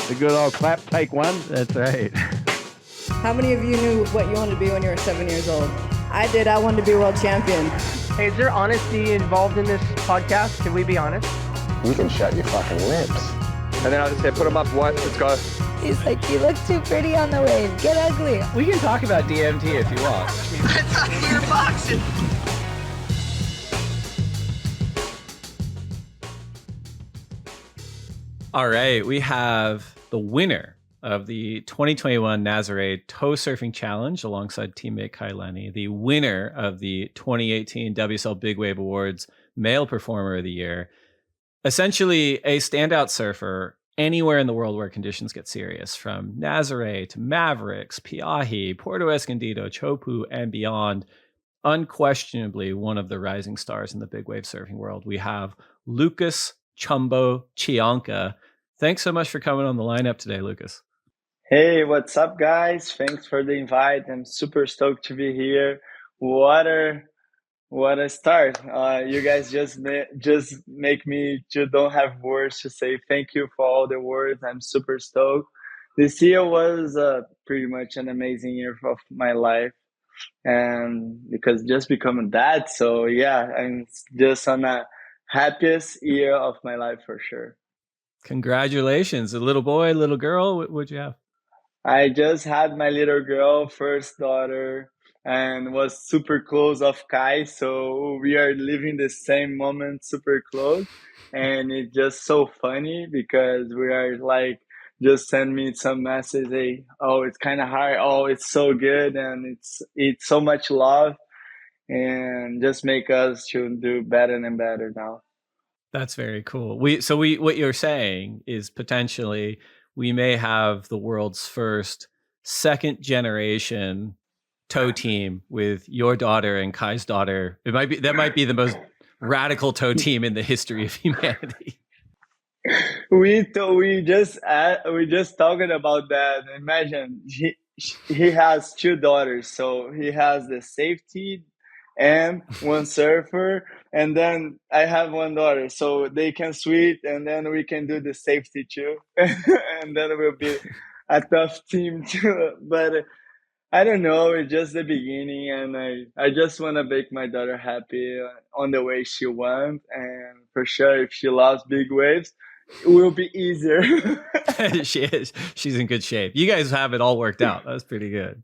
The good old clap, take one. That's right. How many of you knew what you wanted to be when you were 7 years old? I did. I wanted to be world champion. Hey, is there honesty involved in this podcast? Can we be honest? You can shut your fucking lips. And then I'll just say, put them up, what? Let's go. He's like, you look too pretty on the wave. Get ugly. We can talk about DMT if you want. I thought we were boxing. All right, we have the winner of the 2021 Nazare Toe Surfing Challenge alongside teammate Kai Lenny, the winner of the 2018 WSL Big Wave Awards Male Performer of the Year, essentially a standout surfer anywhere in the world where conditions get serious, from Nazare to Mavericks, Piahi, Puerto Escondido, Chopu, and beyond. Unquestionably one of the rising stars in the big wave surfing world. We have Lucas Chumbo Chianca. Thanks so much for coming on the lineup today, Lucas. Hey, what's up, guys? Thanks for the invite. I'm super stoked to be here. What a start. You guys just make me don't have words to say. Thank you for all the words. I'm super stoked. This year was pretty much an amazing year of my life, and because just becoming dad. So yeah, I'm just on a happiest year of my life for sure. Congratulations. A little boy, little girl, what'd you have? I just had my little girl, first daughter, and was super close of Kai. So we are living the same moment super close. And it's just so funny because we are like, just send me some message. Hey, oh, it's kind of hard. Oh, it's so good. And it's so much love, and just make us to do better and better now. That's very cool. What you're saying is potentially we may have the world's first second generation toe team with your daughter and Kai's daughter. That might be the most radical toe team in the history of humanity. We just talking about that. Imagine he has two daughters, so he has the safety and one surfer, and then I have one daughter, so they can switch, and then we can do the safety too, and then we'll be a tough team too. But I don't know, it's just the beginning, and I just want to make my daughter happy on the way she wants, and for sure if she loves big waves, it will be easier. She is. She's in good shape. You guys have it all worked out. That's pretty good.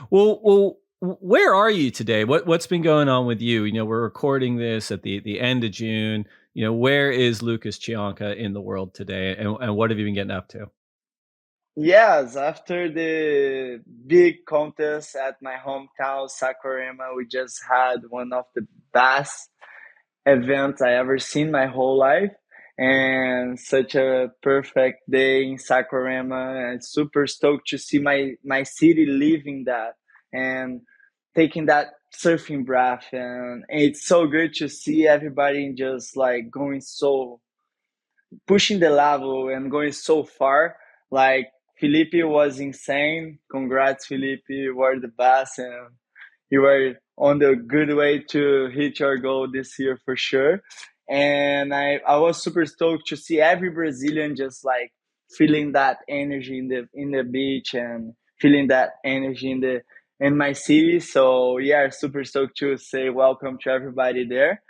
Well, where are you today? What's been going on with you? You know, we're recording this at the end of June. You know, where is Lucas Chianca in the world today, and what have you been getting up to? Yes, after the big contest at my hometown, Saquarema, we just had one of the best events I ever seen my whole life, and such a perfect day in Saquarema, and super stoked to see my city living that and taking that surfing breath. And it's so good to see everybody just like going so, pushing the level and going so far. Like Felipe was insane. Congrats, Felipe. You were the best, and you were on the good way to hit your goal this year for sure. And I was super stoked to see every Brazilian just like feeling that energy in the beach, and feeling that energy in my city. So yeah, super stoked to say welcome to everybody there.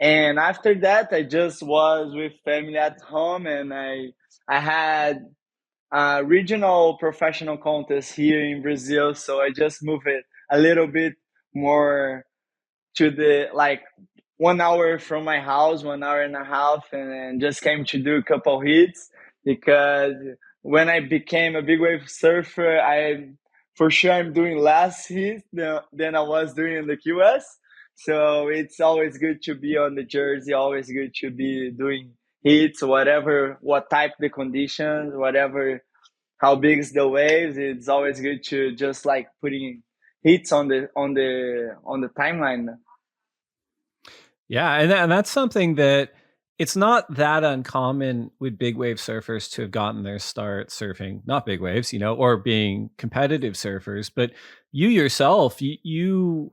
And after that, I just was with family at home, and I had a regional professional contest here in Brazil. So I just moved it a little bit more to the like 1 hour from my house, 1 hour and a half, and just came to do a couple hits, because when I became a big wave surfer, I'm doing less hits than I was doing in the QS. So it's always good to be on the jersey, always good to be doing hits, what type the conditions, whatever, how big is the waves. It's always good to just like putting hits on the timeline. Yeah, and that's something that it's not that uncommon with big wave surfers to have gotten their start surfing, not big waves, you know, or being competitive surfers. But you yourself, you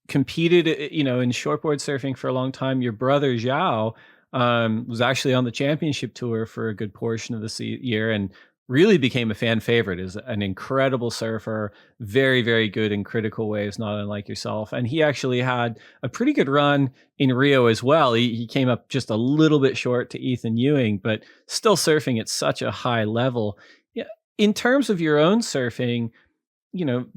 competed, you know, in shortboard surfing for a long time. Your brother Joao was actually on the championship tour for a good portion of the year, and really became a fan favorite, is an incredible surfer, very, very good in critical waves, not unlike yourself. And he actually had a pretty good run in Rio as well. He came up just a little bit short to Ethan Ewing, but still surfing at such a high level. Yeah, in terms of your own surfing,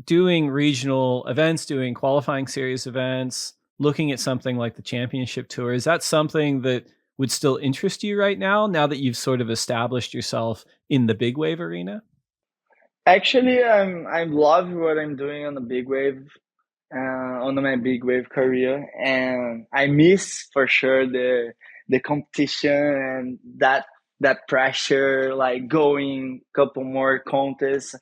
doing regional events, doing qualifying series events, looking at something like the championship tour, is that something that would still interest you right now that you've sort of established yourself in the big wave arena? Actually, I love what I'm doing on the big wave, on my big wave career, and I miss for sure the competition and that pressure, like going couple more contests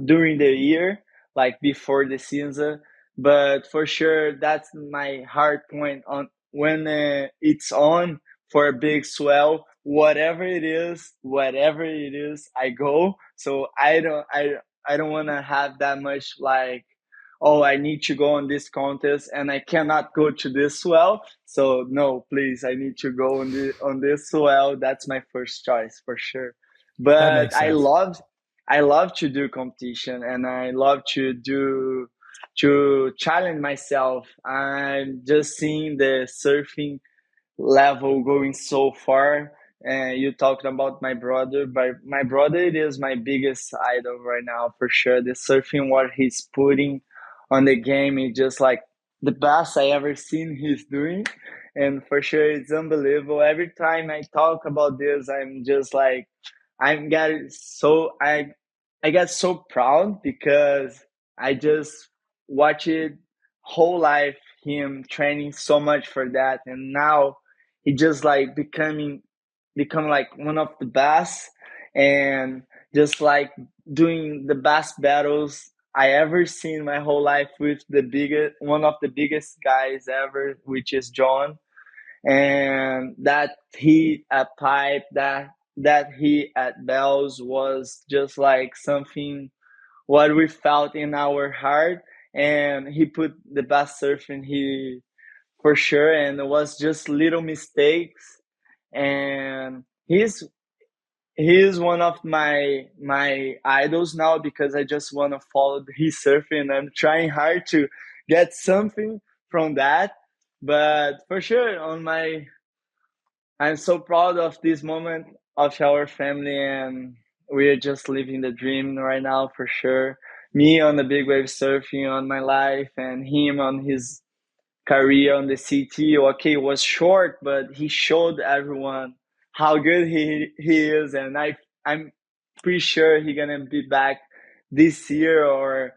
during the year, like before the season. But for sure, that's my hard point on when it's on for a big swell. Whatever it is, I go. So I don't want to have that much like, oh, I need to go on this contest and I cannot go to this swell. So no, please, I need to go on this swell. That's my first choice for sure. That But makes sense. I love to do competition and I love to challenge myself. I'm just seeing the surfing level going so far. And you talked about my brother, but my brother it is my biggest idol right now for sure. The surfing what he's putting on the game is just like the best I ever seen he's doing. And for sure it's unbelievable. Every time I talk about this, I'm just like I'm getting so I get so proud because I just watch it whole life him training so much for that, and now he just like become like one of the best, and just like doing the best battles I ever seen my whole life with the biggest one of the biggest guys ever, which is John. And that heat at pipe, that heat at bells was just like something what we felt in our heart. And he put the best surf in he for sure, and it was just little mistakes. And he's one of my idols now because I just want to follow his surfing. I'm trying hard to get something from that. But for sure, I'm so proud of this moment of our family, and we're just living the dream right now for sure. Me on the big wave surfing on my life, and him on his career on the CT. Okay, it was short, but he showed everyone how good he is, and I'm pretty sure he's gonna be back this year, or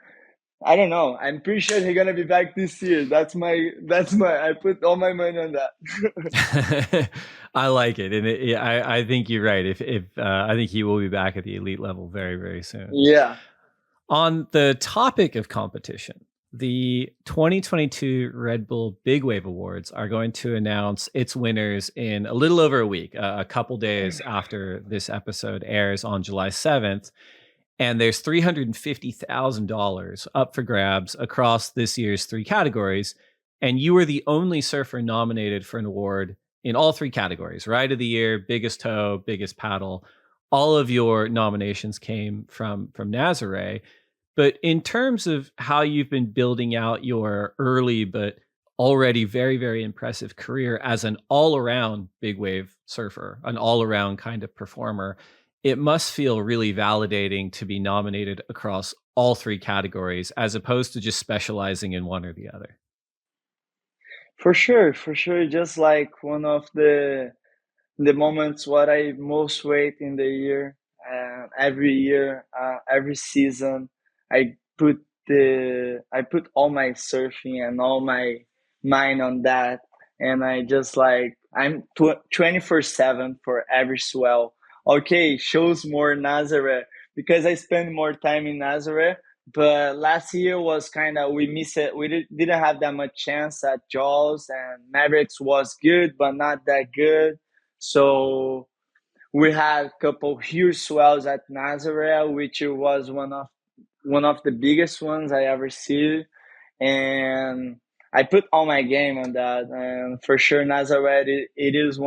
I don't know. I'm pretty sure he's gonna be back this year. That's my. I put all my money on that. I like it, and I think you're right. If I think he will be back at the elite level very, very soon. Yeah. On the topic of competition, the 2022 Red Bull Big Wave Awards are going to announce its winners in a little over a week, a couple days after this episode airs on July 7th. And there's $350,000 up for grabs across this year's three categories. And you were the only surfer nominated for an award in all three categories: Ride of the Year, Biggest Toe, Biggest Paddle. All of your nominations came from Nazare. But in terms of how you've been building out your early but already very, very impressive career as an all-around big wave surfer, an all-around kind of performer, it must feel really validating to be nominated across all three categories as opposed to just specializing in one or the other. For sure, for sure. Just like one of the moments what I most wait in the year. Every year, every season, I I put all my surfing and all my mind on that, and I just like I'm 24/7 for every swell. Okay, shows more Nazare because I spend more time in Nazare. But last year was kind of we missed it. Didn't have that much chance at Jaws, and Mavericks was good but not that good. So we had a couple huge swells at Nazare, which was one of the biggest ones I ever see, and I put all my game on that. And for sure, Nazare it is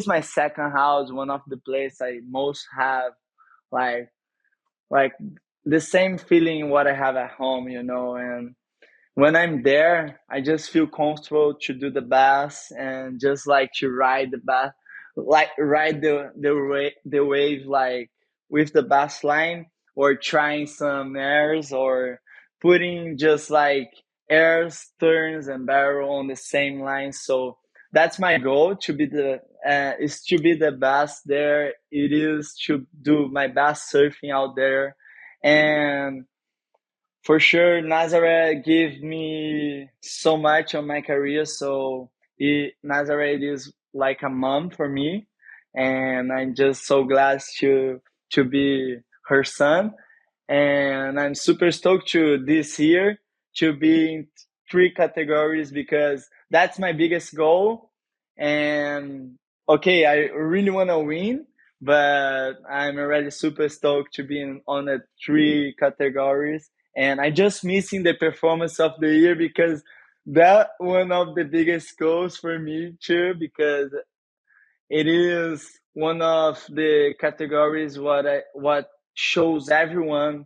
my second house, one of the place I most have like like the same feeling what I have at home, and when I'm there, I just feel comfortable to do the best and just like to ride the best, like ride the wave like with the bass line, or trying some airs, or putting just like airs, turns, and barrel on the same line. So that's my goal, to be the is to be the best there. It is to do my best surfing out there, and for sure, Nazare gave me so much on my career. So Nazare is like a mom for me, and I'm just so glad to be her son. And I'm super stoked to this year to be in three categories, because that's my biggest goal. And okay, I really want to win, but I'm already super stoked to be on the three categories. And I just missing the performance of the year, because that one of the biggest goals for me too, because it is one of the categories what shows everyone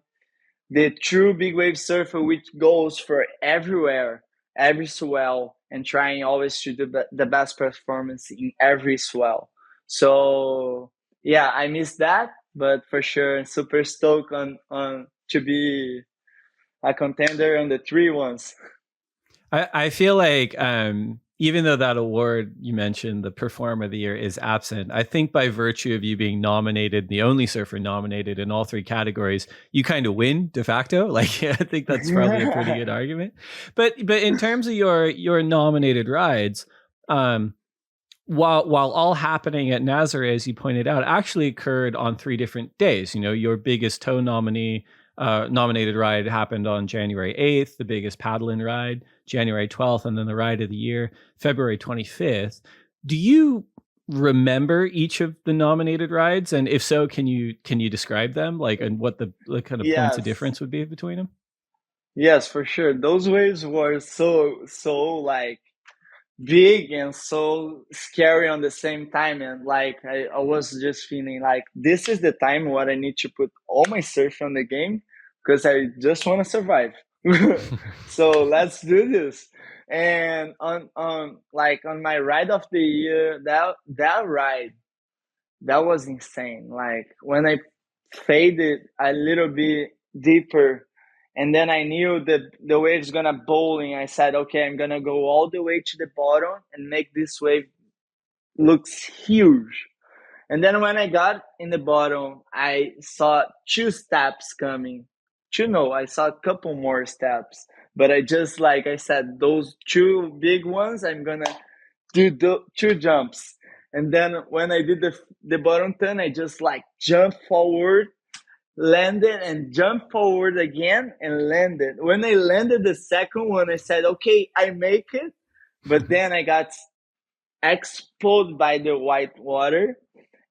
the true big wave surfer, which goes for everywhere, every swell, and trying always to do the best performance in every swell. So yeah, I miss that, but for sure, super stoked on to be a contender on the three ones. I feel like even though that award you mentioned, the Performer of the Year, is absent, I think by virtue of you being nominated, the only surfer nominated in all three categories, you kind of win de facto. Like, I think that's probably a pretty good argument. But in terms of your nominated rides, while all happening at Nazare, as you pointed out, actually occurred on 3 different days. Your biggest tow nominated ride happened on January 8th, the biggest paddle-in ride January 12th, and then the ride of the year February 25th. Do you remember each of the nominated rides? And if so, can you describe them, like, and what the kind of points of difference would be between them? Yes, for sure. Those waves were so like big and so scary on the same time, and like I was just feeling like this is the time what I need to put all my surf on the game, because I just want to survive. So let's do this. And on like on my ride of the year, that ride, that was insane. Like when I faded a little bit deeper, and then I knew that the wave's gonna bowling, I said, okay, I'm gonna go all the way to the bottom and make this wave looks huge. And then when I got in the bottom, I saw 2 steps coming. I saw a couple more steps, but I just, like I said, those 2 big ones, I'm gonna do the 2 jumps. And then when I did the bottom turn, I just like jumped forward, landed, and jumped forward again and landed. When I landed the second one, I said, okay, I make it. But then I got exploded by the white water.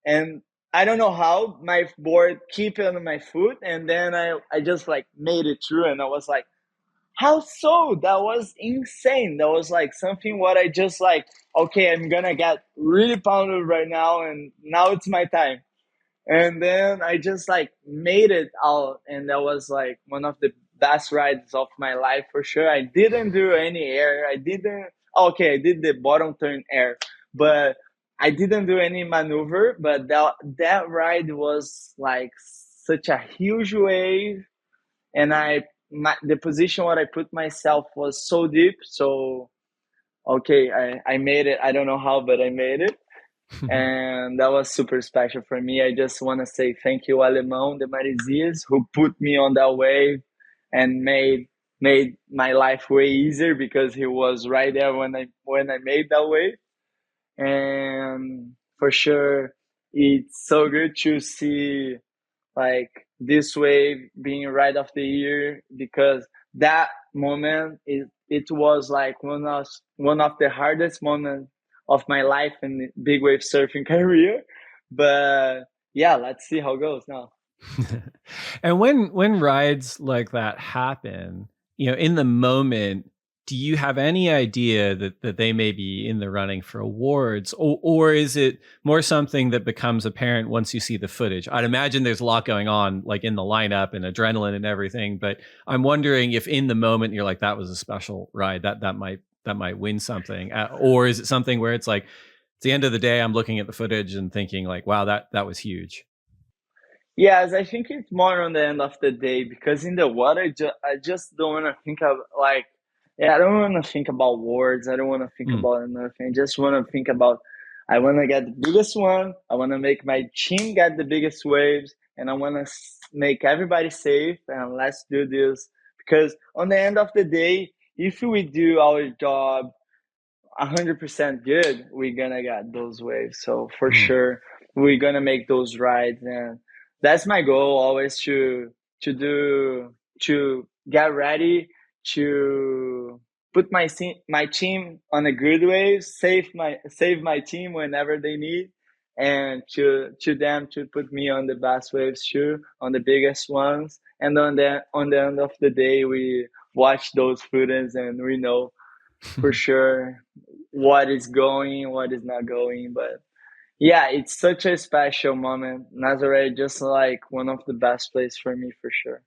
And I don't know how my board keep it on my foot. And then I just like made it through. And I was like, how so? That was insane. That was like something what I just like, okay, I'm going to get really pounded right now. And now it's my time. And then I just like made it out, and that was like one of the best rides of my life for sure. I didn't do any air. I did the bottom turn air, but I didn't do any maneuver. But that ride was like such a huge wave, and the position where I put myself was so deep. So okay, I made it. I don't know how, but I made it. And that was super special for me. I just want to say thank you, Alemão de Marizias, who put me on that wave and made my life way easier, because he was right there when I made that wave. And for sure, it's so good to see like this wave being ride of the year, because that moment it was like one of the hardest moments of my life in big wave surfing career. But yeah, let's see how it goes now. And when rides like that happen, in the moment, do you have any idea that they may be in the running for awards, or is it more something that becomes apparent once you see the footage? I'd imagine there's a lot going on, like in the lineup and adrenaline and everything, but I'm wondering if in the moment you're like, that was a special ride, that might win something, or is it something where it's like, at the end of the day, I'm looking at the footage and thinking like, wow, that was huge. Yes, I think it's more on the end of the day, because in the water, I just don't want to think of like, yeah, I don't want to think about words. I don't want to think about nothing. I just want to think about, I want to get the biggest one. I want to make my team get the biggest waves, and I want to make everybody safe. And let's do this, because on the end of the day, if we do our job 100% good, we're gonna get those waves. So for sure, we're gonna make those rides, and that's my goal always, to get ready, to put my team on a good wave, save my team whenever they need, and to them to put me on the best waves too, on the biggest ones. And on the end of the day, we watch those footage and we know for sure what is going, what is not going. But yeah, it's such a special moment. Nazare, just like one of the best places for me, for sure.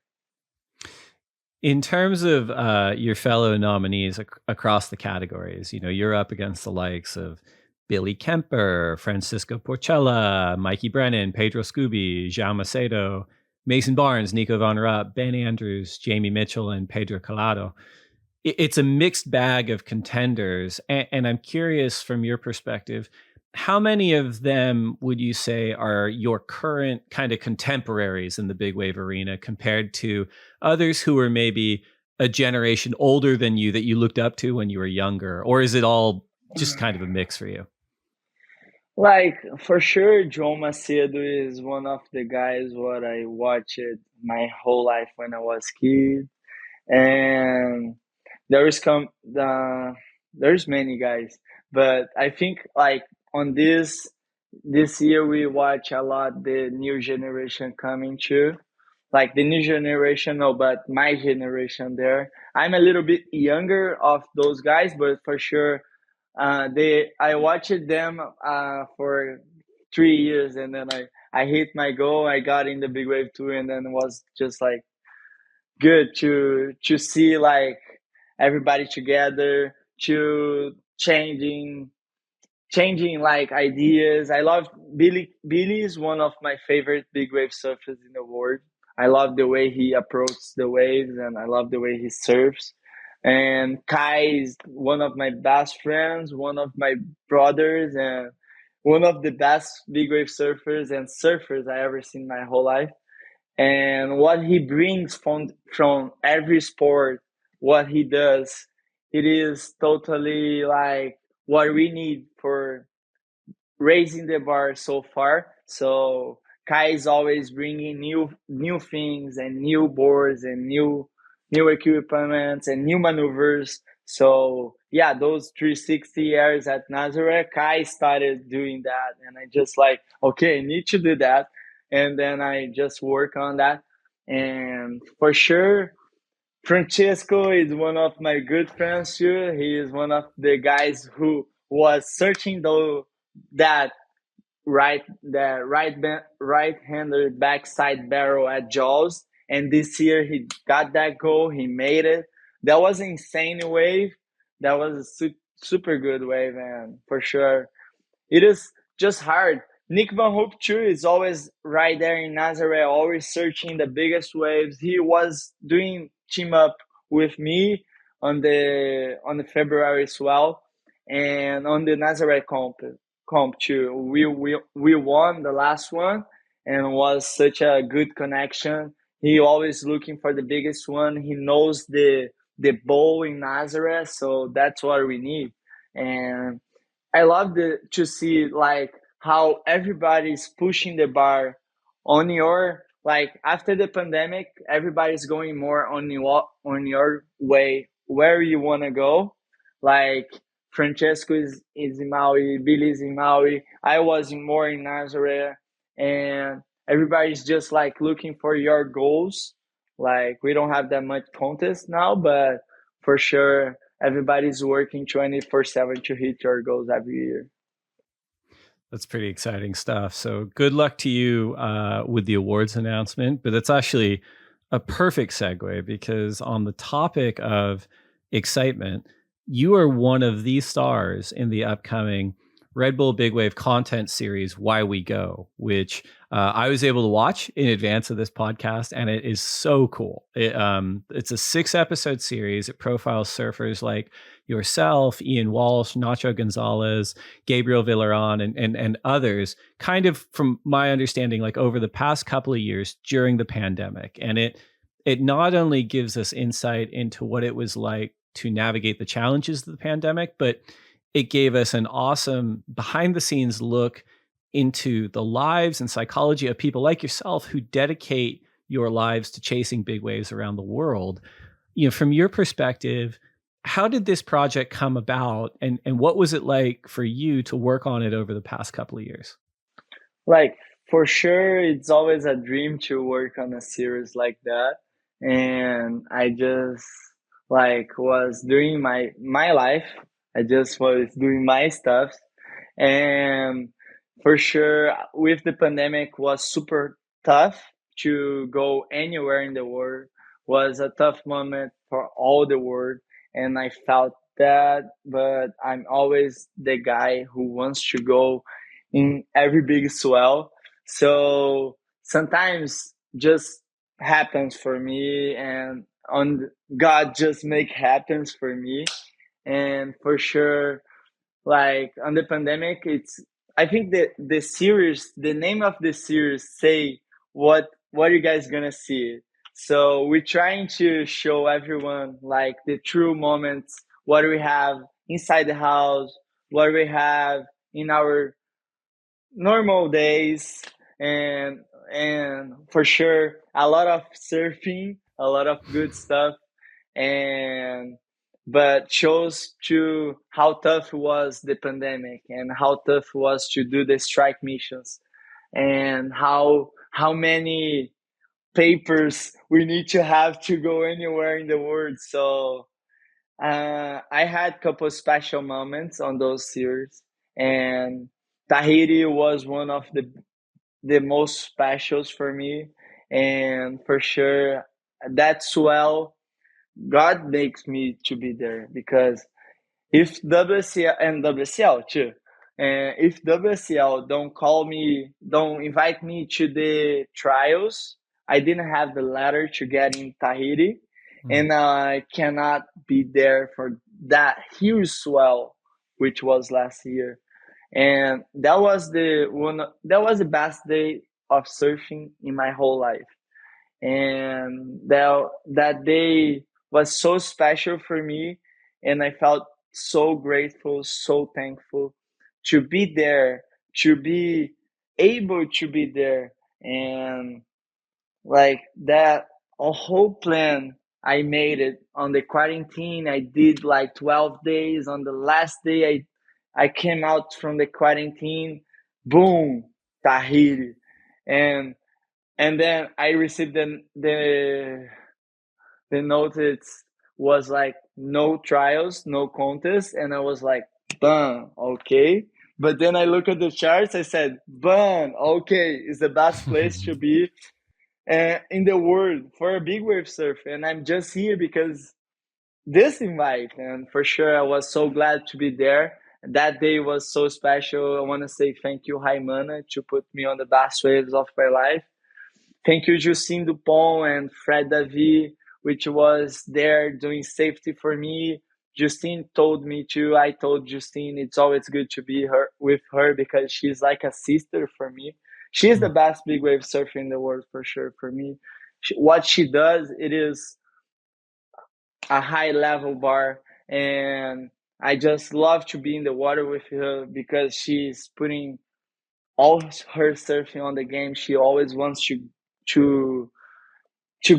In terms of your fellow nominees across the categories, you're up against the likes of Billy Kemper, Francisco Porcella, Mikey Brennan, Pedro Scooby, Joao Macedo, Mason Barnes, Nico Von Rupp, Ben Andrews, Jamie Mitchell, and Pedro Collado. It's a mixed bag of contenders. And I'm curious from your perspective, how many of them would you say are your current kind of contemporaries in the big wave arena compared to others who are maybe a generation older than you that you looked up to when you were younger? Or is it all just kind of a mix for you? Like, for sure, Joao Macedo is one of the guys what I watched my whole life when I was kid. And there's many guys, but I think like on this year we watch a lot the new generation coming too, like the new generation, no, but my generation there. I'm a little bit younger of those guys, but for sure, I watched them for 3 years, and then I hit my goal. I got in the big wave too, and then it was just like good to see like everybody together, to changing like ideas. I love Billy. Billy is one of my favorite big wave surfers in the world. I love the way he approaches the waves, and I love the way he surfs. And Kai is one of my best friends, one of my brothers, and one of the best big wave surfers I ever seen my whole life. And what he brings from every sport, what he does, it is totally like what we need for raising the bar so far. So Kai is always bringing new things and new boards and new equipments and new maneuvers. So yeah, those 360 years at Nazare, Kai started doing that, and I just like, okay, I need to do that, and then I just work on that. And for sure, Francesco is one of my good friends too. He is one of the guys who was searching that right-handed backside barrel at Jaws, and this year he got that goal. He made it. That was an insane wave. That was a super good wave, and for sure, it is just hard. Nick Van Hoop too is always right there in Nazare, always searching the biggest waves. He was doing team up with me on the February swell, and on the Nazare comp too. We won the last one, and was such a good connection. He always looking for the biggest one. He knows the bowl in Nazare, so that's what we need. And I love to see like how everybody's pushing the bar on your, like, after the pandemic, everybody's going more on your way where you want to go. Like Francesco is in Maui, Billy's in Maui. I was more in Nazareth, and everybody's just like looking for your goals. Like we don't have that much contest now, but for sure everybody's working 24/7 to hit your goals every year. That's pretty exciting stuff. So good luck to you with the awards announcement. But it's actually a perfect segue, because on the topic of excitement, you are one of the stars in the upcoming Red Bull Big Wave content series, Why We Go, which I was able to watch in advance of this podcast, and it is so cool. It's a 6-episode series. It profiles surfers like yourself, Ian Walsh, Nacho Gonzalez, Gabriel Villaron, and others, kind of from my understanding, like over the past couple of years during the pandemic. And it not only gives us insight into what it was like to navigate the challenges of the pandemic, but it gave us an awesome behind the scenes look into the lives and psychology of people like yourself who dedicate your lives to chasing big waves around the world. You know, from your perspective, how did this project come about, and what was it like for you to work on it over the past couple of years? Like, for sure, it's always a dream to work on a series like that. And I just was doing my life. I just was doing my stuff. And for sure, with the pandemic, was super tough to go anywhere in the world. Was a tough moment for all the world, and I felt that. But I'm always the guy who wants to go in every big swell. So sometimes just happens for me, and on God just make happens for me. And for sure, like on the pandemic, I think that the name of the series say what you guys gonna see. So we're trying to show everyone like the true moments, what we have inside the house, what we have in our normal days, and for sure a lot of surfing, a lot of good stuff, and but shows to how tough was the pandemic and how tough was to do the strike missions, and how many papers we need to have to go anywhere in the world. So I had a couple of special moments on those series, and Tahiti was one of the most specials for me, and for sure that swell, God makes me to be there, because if WCL and WCL too, and if WCL don't call me, don't invite me to the trials, I didn't have the letter to get in Tahiti, and I cannot be there for that huge swell, which was last year. And that was the best day of surfing in my whole life. And that day was so special for me, and I felt so grateful, so thankful to be there, to be able to be there. And like that, a whole plan, I made it on the quarantine. I did like 12 days. On the last day I came out from the quarantine, boom, Tahiti. And then I received the notice was like no trials, no contest, and I was like, "Bun, okay." But then I look at the charts. I said, "Bun, okay, is the best place to be in the world for a big wave surf," and I'm just here because this invite. And for sure, I was so glad to be there. That day was so special. I want to say thank you, Raimana, to put me on the best waves of my life. Thank you, Justine Dupont and Fred Davi, which was there doing safety for me. Justine told me to. I told Justine it's always good to be with her, because she's like a sister for me. She is the best big wave surfer in the world for sure for me. What she does, it is a high level bar, and I just love to be in the water with her, because she's putting all her surfing on the game. She always wants to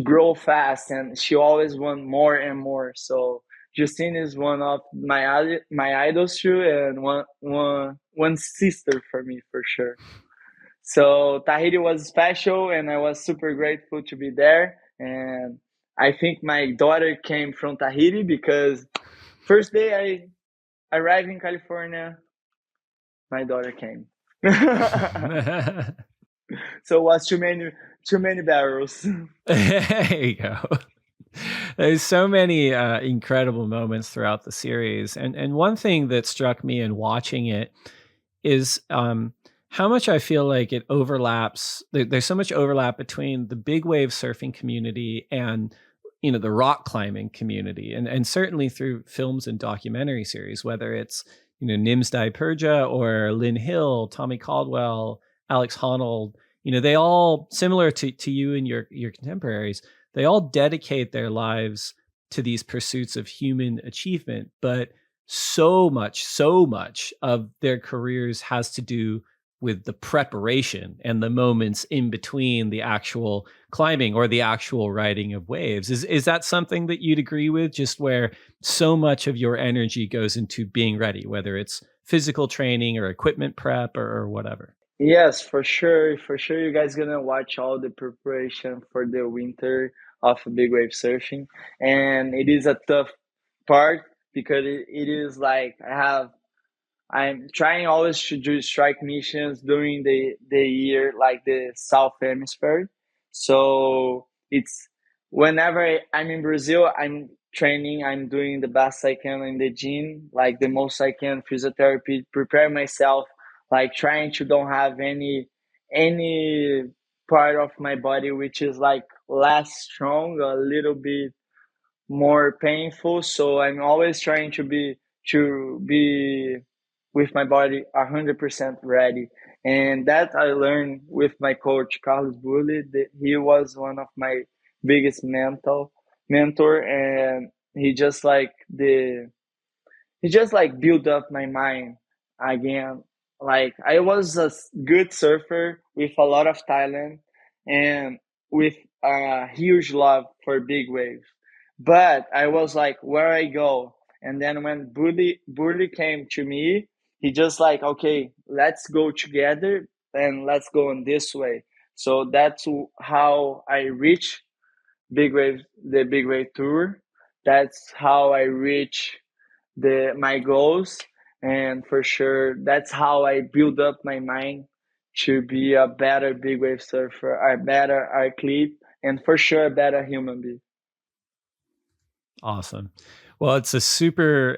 grow fast, and she always want more and more. So Justine is one of my idols too, and one sister for me for sure. So Tahiti was special, and I was super grateful to be there. And I think my daughter came from Tahiti, because First day I arrived in California, my daughter came. So it was too many barrels. There you go. There's so many incredible moments throughout the series, and one thing that struck me in watching it is how much I feel like it overlaps. There's so much overlap between the big wave surfing community and the rock climbing community, and certainly through films and documentary series, whether it's Nims Perja or Lynn Hill, Tommy Caldwell, Alex Honnold. They all, similar to you and your contemporaries, they all dedicate their lives to these pursuits of human achievement, but so much of their careers has to do with the preparation and the moments in between the actual climbing or the actual riding of waves. Is that something that you'd agree with, just where so much of your energy goes into being ready, whether it's physical training or equipment prep or whatever? Yes, for sure. For sure, you guys gonna watch all the preparation for the winter of big wave surfing, and it is a tough part because it is like I'm trying always to do strike missions during the year, like the South Hemisphere. So it's whenever I'm in Brazil, I'm training, I'm doing the best I can in the gym, like the most I can, physiotherapy, prepare myself, like trying to don't have any part of my body which is like less strong, a little bit more painful. So I'm always trying to be with my body 100% ready. And that I learned with my coach Carlos Burle. He was one of my biggest mentor, and he just like built up my mind again. Like I was a good surfer with a lot of talent and with a huge love for big waves. But I was like, where I go? And then when Burley came to me, he just like, okay, let's go together and let's go on this way. So that's how I reach the big wave tour. That's how I reach my goals, and for sure that's how I build up my mind to be a better big wave surfer, a better athlete, and for sure a better human being. Awesome. Well, it's a super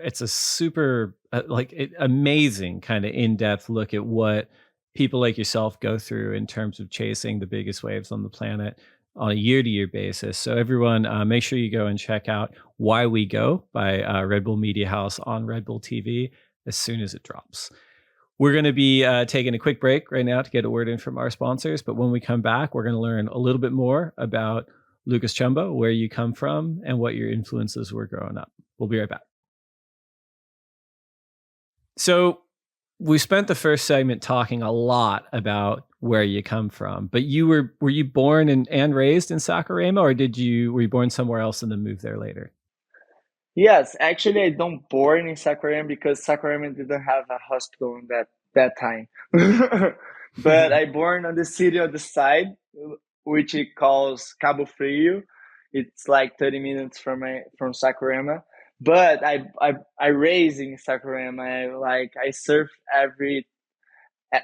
amazing kind of in-depth look at what people like yourself go through in terms of chasing the biggest waves on the planet on a year-to-year basis. So everyone, make sure you go and check out Why We Go by Red Bull Media House on Red Bull TV as soon as it drops. We're going to be taking a quick break right now to get a word in from our sponsors. But when we come back, we're going to learn a little bit more about Lucas Chumbo, where you come from, and what your influences were growing up. We'll be right back. So we spent the first segment talking a lot about where you come from, but were you born and raised in Saquarema, or were you born somewhere else and then moved there later? Yes, actually, I don't born in Saquarema because Saquarema didn't have a hospital in that time. But I born on the city on the side, which it calls Cabo Frio. It's like 30 minutes from Saquarema. But I raised in Saquarema. I surf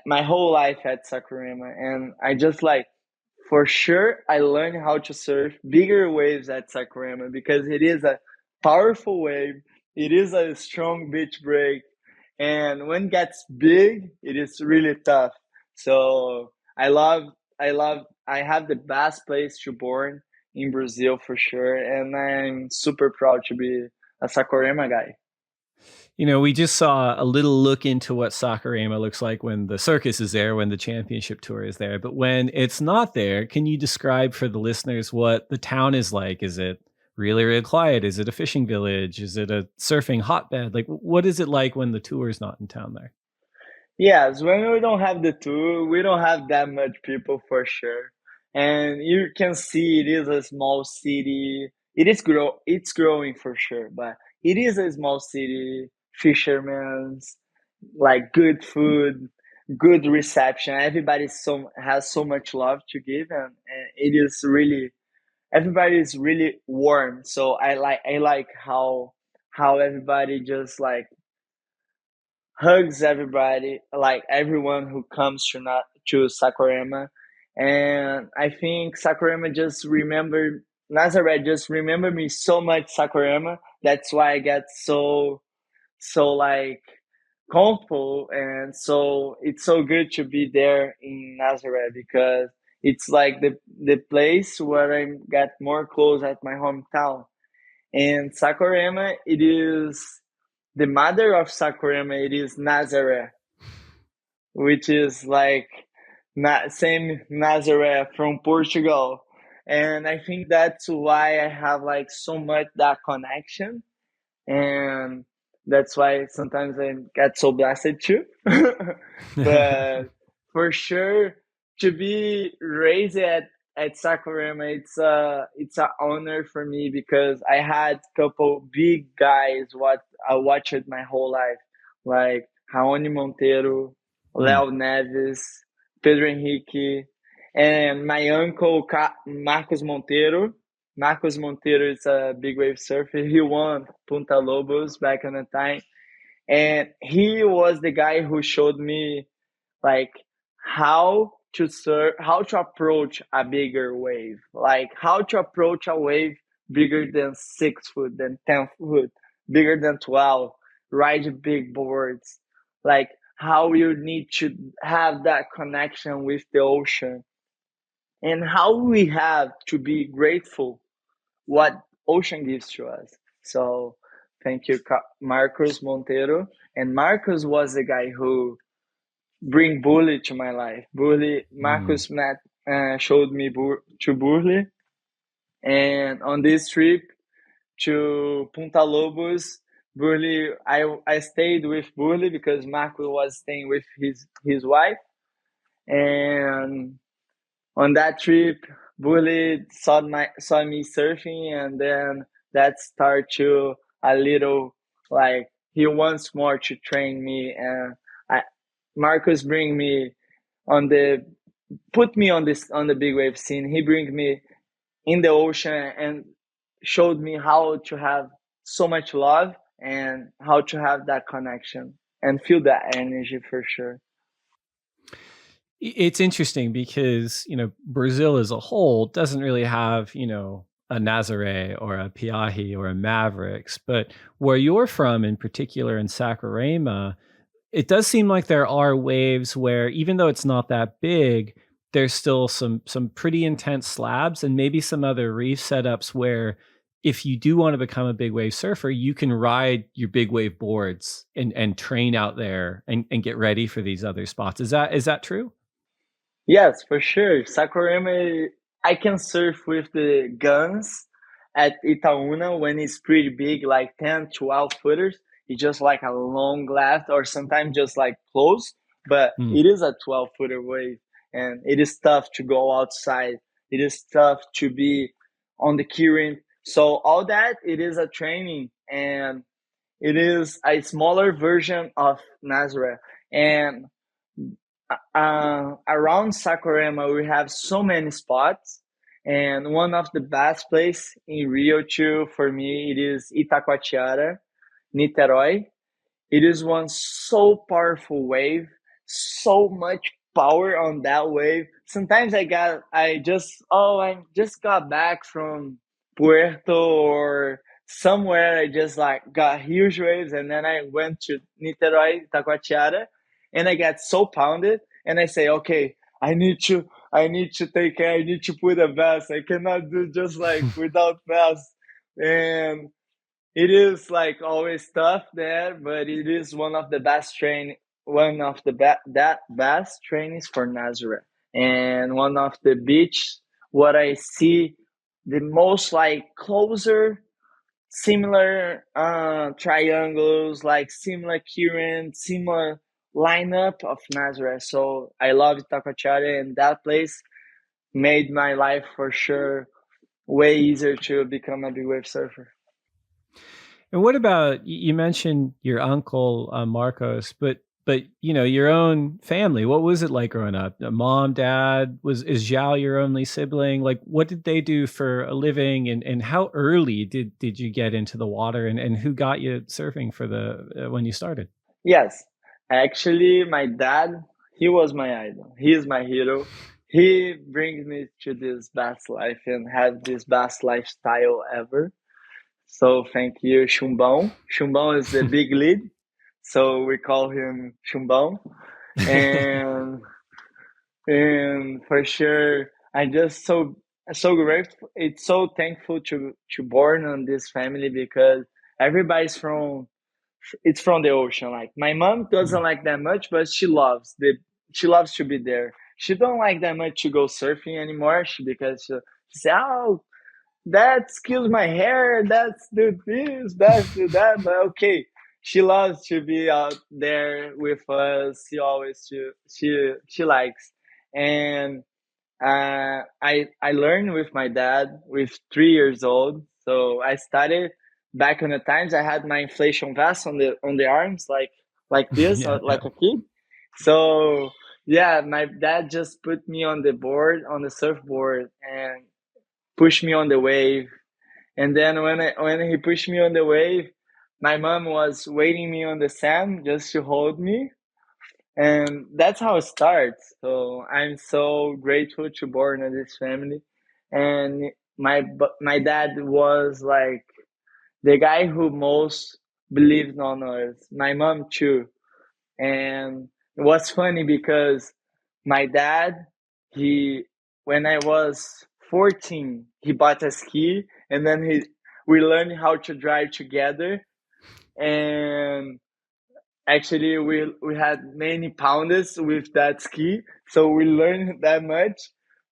my whole life at Saquarema, and I just like, for sure I learned how to surf bigger waves at Saquarema because it is a powerful wave. It is a strong beach break, and when it gets big, it is really tough. So I have the best place to born in Brazil for sure, and I'm super proud to be a Saquarema guy. We just saw a little look into what Saquarema looks like when the circus is there, when the championship tour is there. But when it's not there, can you describe for the listeners what the town is like? Is it really, really quiet? Is it a fishing village? Is it a surfing hotbed? Like, what is it like when the tour is not in town there? Yes, when we don't have the tour, we don't have that much people for sure. And you can see it is a small city. It's growing for sure, but it is a small city, fishermen's, like good food, good reception. Everybody has so much love to give, and it is really everybody is really warm. So I like how how everybody just like hugs everybody, like everyone who comes to Saquarema. And I think Saquarema just remembered Nazare just remembered me so much Saquarema. That's why I get so like comfortable, and so it's so good to be there in Nazare because it's like the place where I get more close at my hometown. And Saquarema, it is the mother of Saquarema. It is Nazare, which is like same Nazare from Portugal. And I think that's why I have like so much that connection, and that's why sometimes I get so blessed too. But for sure, to be raised at Saquarema, it's an honor for me because I had a couple big guys what I watched my whole life, like Raoni Monteiro, Léo Neves, Pedro Henrique, and my uncle Marcos Monteiro. Marcos Monteiro is a big wave surfer. He won Punta Lobos back in the time. And he was the guy who showed me like how to surf, how to approach a bigger wave, like how to approach a wave bigger than 6 foot, than 10 foot, bigger than 12, ride big boards, like how you need to have that connection with the ocean, and how we have to be grateful what ocean gives to us. So thank you, Marcos Monteiro. And Marcos was the guy who bring Burle to my life. Marcos showed me to Burle. And on this trip to Punta Lobos, Burle, I stayed with Burle because Marcos was staying with his wife. And on that trip, Burle saw me surfing, and then that started to a little like he wants more to train me, and Marcus bring me put me on the big wave scene. He bring me in the ocean and showed me how to have so much love and how to have that connection and feel that energy for sure. It's interesting because, Brazil as a whole doesn't really have, a Nazare or a Piahi or a Mavericks, but where you're from in particular in Saquarema, it does seem like there are waves where even though it's not that big, there's still some pretty intense slabs and maybe some other reef setups where if you do want to become a big wave surfer, you can ride your big wave boards and train out there and get ready for these other spots. Is that true? Yes, for sure. Saquarema, I can surf with the guns at Itaúna when it's pretty big, like 10, 12 footers. It's just like a long left or sometimes just like close, but it is a 12-footer wave, and it is tough to go outside. It is tough to be on the current. So all that, it is a training, and it is a smaller version of Nazare. And around Saquarema, we have so many spots, and one of the best place in Rio too for me, it is Itacoatiara, Niterói. It is one so powerful wave, so much power on that wave. Sometimes I just got back from Puerto or somewhere. I just like got huge waves, and then I went to Niterói, Itacoatiara, and I got so pounded, and I say, okay, I need to take care. I need to put a vest. I cannot do just like without vest. And it is like always tough there, but it is one of the best best trainings for Nazare, and one of the beach what I see the most like closer similar triangles, like similar current, similar lineup of Nazare. So I love Itacoatiara, and that place made my life for sure way easier to become a big wave surfer. And what about, you mentioned your uncle, Marcos, but but your own family, what was it like growing up? Mom, dad, is Joao your only sibling? Like, what did they do for a living, and how early did you get into the water, and who got you surfing for when you started? Yes, actually, my dad, he was my idol. He is my hero. He brings me to this best life and have this best lifestyle ever. So thank you, Chumbo. Chumbo is the big lead, so we call him Chumbo. And and for sure, I just so grateful. It's so thankful to born on this family because everybody's from it's from the ocean. Like my mom doesn't like that much, but she loves to be there. She don't like that much to go surfing anymore. Because she say, "Oh, that kills my hair. That's do this. That's do that." But okay, she loves to be out there with us. She likes, and I learned with my dad with 3 years old. So I started back on the times I had my inflation vest on the arms like this, Yeah, like a kid. So yeah, my dad just put me on the board on the surfboard and pushed me on the wave. And then when he pushed me on the wave, my mom was waiting me on the sand just to hold me, and that's how it starts. So I'm so grateful to born in this family, and my dad was like the guy who most believed on us. My mom too, and it was funny because my dad, he when I was 14, he bought a ski, and then we learned how to drive together, and actually we had many pounders with that ski, so we learned that much.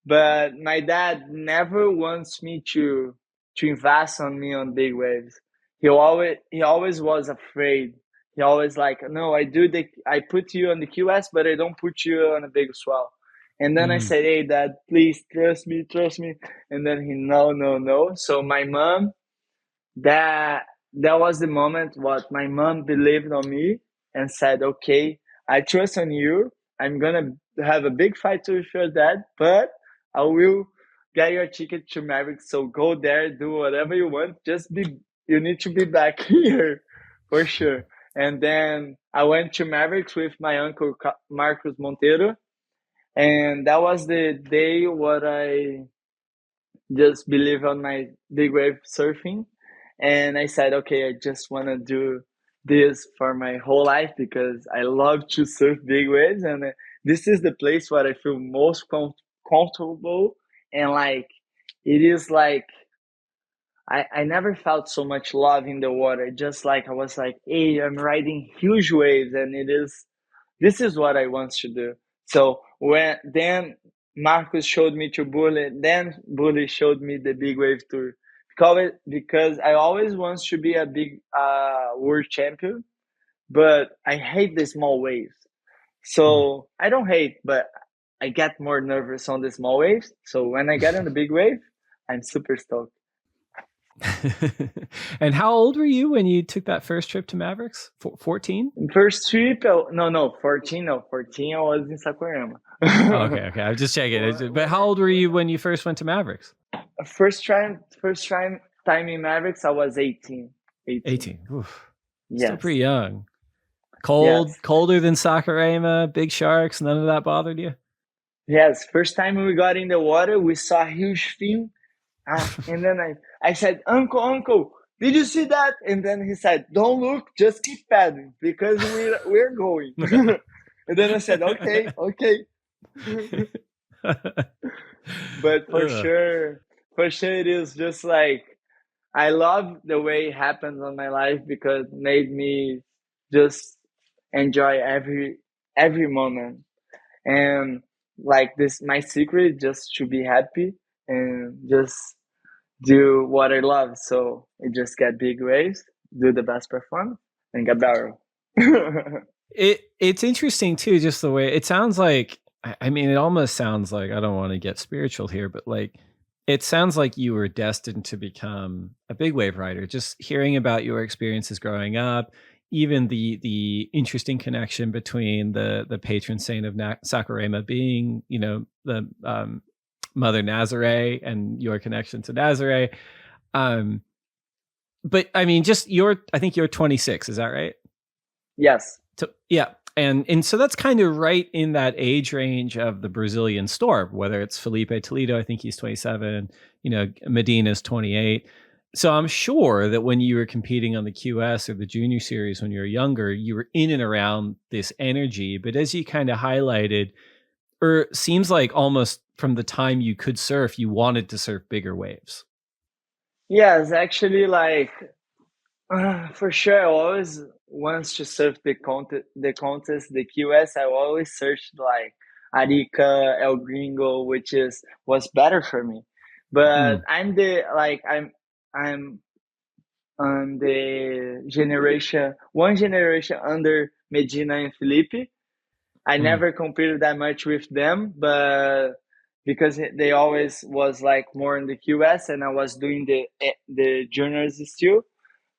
But my dad never wants me to invest on me on big waves. He always was afraid. He always like, no, I put you on the QS, but I don't put you on a big swell. And then I Mm. said, hey dad, please trust me. And then he, no, no, no. So my mom, that that was the moment what my mom believed on me and said, okay, I trust on you. I'm gonna have a big fight with your dad, but I will get your ticket to Mavericks. So go there, do whatever you want. You need to be back here for sure. And then I went to Mavericks with my uncle Marcos Monteiro, and that was the day what I just believe on my big wave surfing. And I said, okay, I just want to do this for my whole life because I love to surf big waves. And this is the place where I feel most comfortable. And like, it is like, I never felt so much love in the water. Just like, I was like, hey, I'm riding huge waves, and this is what I want to do. So then Marcus showed me to Burle, then Burle showed me the big wave tour. Because I always want to be a big world champion, but I hate the small waves. So I don't hate, but I get more nervous on the small waves. So when I get on the big wave, I'm super stoked. And how old were you when you took that first trip to Mavericks? 14? First trip, no, 14, no, 14, I was in Saquarema. Okay. I'm just checking. But how old were you when you first went to Mavericks? First time in Mavericks, I was 18. 18. Oof. Yes. Still pretty young. Cold, Yes. colder than Saquarema, big sharks, none of that bothered you? Yes, first time we got in the water, we saw a huge fin. And then I said, Uncle, did you see that? And then he said, don't look, just keep paddling because we're going. And then I said, okay. But for sure it is just like, I love the way it happens on my life because it made me just enjoy every moment. And like this, my secret is just to be happy and just do what I love. So it just get big waves, do the best performance, and get barrel. It's interesting too, just the way it sounds like. I mean, it almost sounds like, I don't want to get spiritual here, but like it sounds like you were destined to become a big wave rider. Just hearing about your experiences growing up, even the interesting connection between the patron saint of Saquarema being, the Mother Nazare and your connection to Nazare. But I mean, I think you're 26, is that right? Yes. So, yeah. And so that's kind of right in that age range of the Brazilian storm, whether it's Felipe Toledo, I think he's 27, Medina's 28. So I'm sure that when you were competing on the QS or the junior series when you were younger, you were in and around this energy. But as you kind of highlighted, or seems like almost from the time you could surf, you wanted to surf bigger waves. Yes, actually, like for sure, I always wants to surf the contest, the QS. I always searched like Arica, El Gringo, which was better for me. But I'm on the one generation under Medina and Felipe. I never competed that much with them, but because they always was like more in the QS and I was doing the juniors still.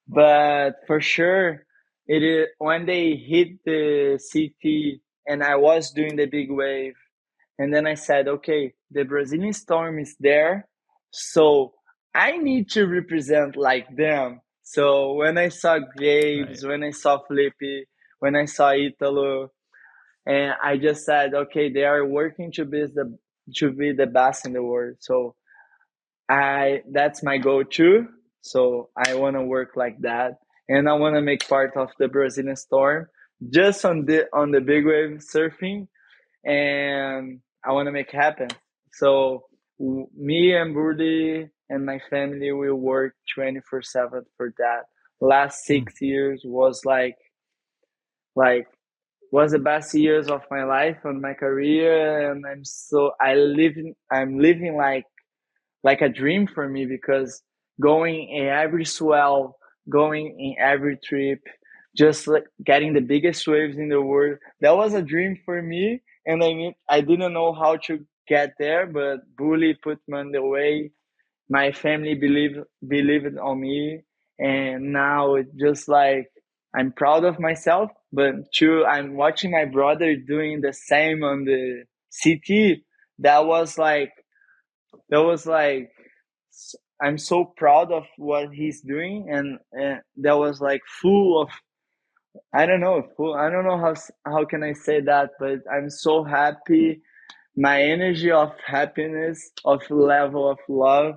But for sure, it is when they hit the CT and I was doing the big wave, and then I said, okay, the Brazilian storm is there, so I need to represent like them. So when I saw Graves, when I saw Felipe, when I saw Italo, and I just said, okay, they are working to be the best in the world. So that's my goal too. So I want to work like that, and I want to make part of the Brazilian storm, just on the big wave surfing, and I want to make happen. So me and Burle and my family will work 24/7 for that. Last 6 years was like was the best years of my life and my career, and I'm living like a dream for me, because going in every swell, going in every trip, just like getting the biggest waves in the world, that was a dream for me. And I mean, I didn't know how to get there, but Bully put me on the way. My family believed on me, and now it's just like I'm proud of myself. But too, I'm watching my brother doing the same on the CT. That was like that was like I'm so proud of what he's doing, and that was like full of I don't know how can I say that, but I'm so happy. My energy of happiness, of level of love,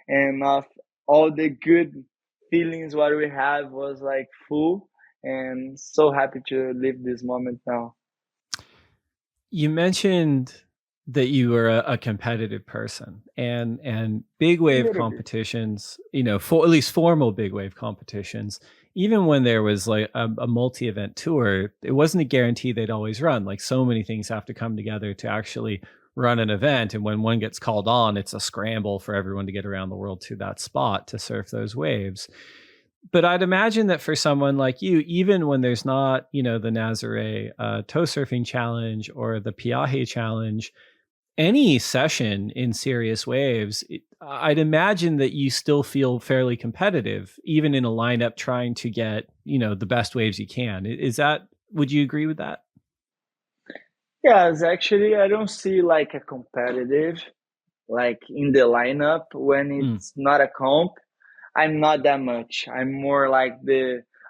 and of all the good feelings what we have was like full, and so happy to live this moment now. You mentioned that you were a competitive person, and big wave competitions, for at least formal big wave competitions, even when there was like a multi-event tour, it wasn't a guarantee they'd always run. Like, so many things have to come together to actually run an event, and when one gets called on, it's a scramble for everyone to get around the world to that spot to surf those waves. But I'd imagine that for someone like you, even when there's not, the Nazare toe surfing challenge or the Piahe challenge, any session in serious waves, I'd imagine that you still feel fairly competitive, even in a lineup trying to get, the best waves you can. Would you agree with that? Yes, actually, I don't see like a competitive, like in the lineup when it's not a comp. I'm not that much. I'm more like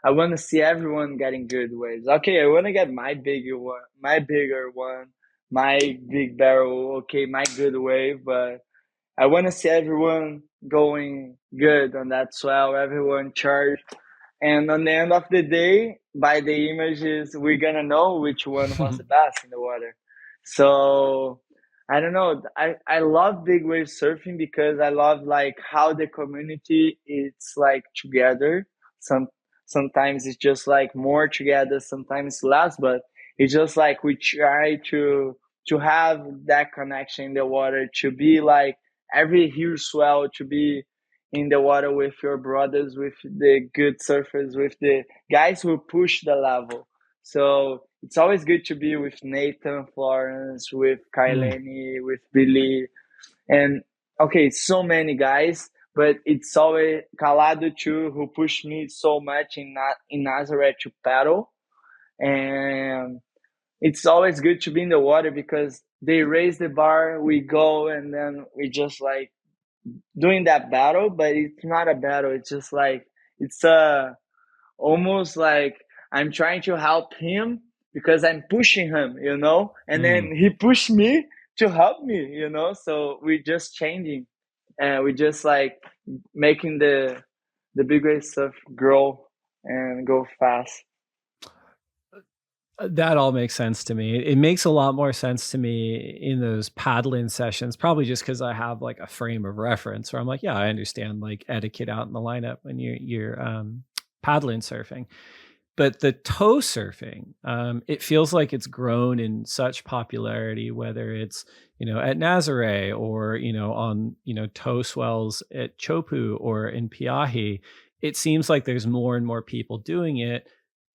I want to see everyone getting good waves. Okay, I want to get my bigger one, my big barrel. Okay, my good wave, but I want to see everyone going good on that swell, everyone charged. And on the end of the day, by the images, we're gonna know which one was the best in the water. So I don't know. I love big wave surfing because I love like how the community it's like together. Sometimes it's just like more together, sometimes less, but it's just like we try to have that connection in the water, to be like every huge swell, to be in the water with your brothers, with the good surfers, with the guys who push the level. So it's always good to be with Nathan, Florence, with Kai Lenny, with Billy, and okay, so many guys. but it's always Calado too who pushed me so much in Nazare to paddle. And it's always good to be in the water because they raise the bar, we go, and then we just like doing that battle, but it's not a battle. It's just like, it's almost like I'm trying to help him because I'm pushing him, and then he pushed me to help me, so we're just changing and we just like making the big wave stuff grow and go fast. That all makes sense to me. It makes a lot more sense to me in those paddling sessions, probably just because I have like a frame of reference where I'm like, yeah, I understand like etiquette out in the lineup when you're paddling surfing. But the toe surfing, it feels like it's grown in such popularity, whether it's, at Nazare or, on, toe swells at Chopu or in Piahi. It seems like there's more and more people doing it.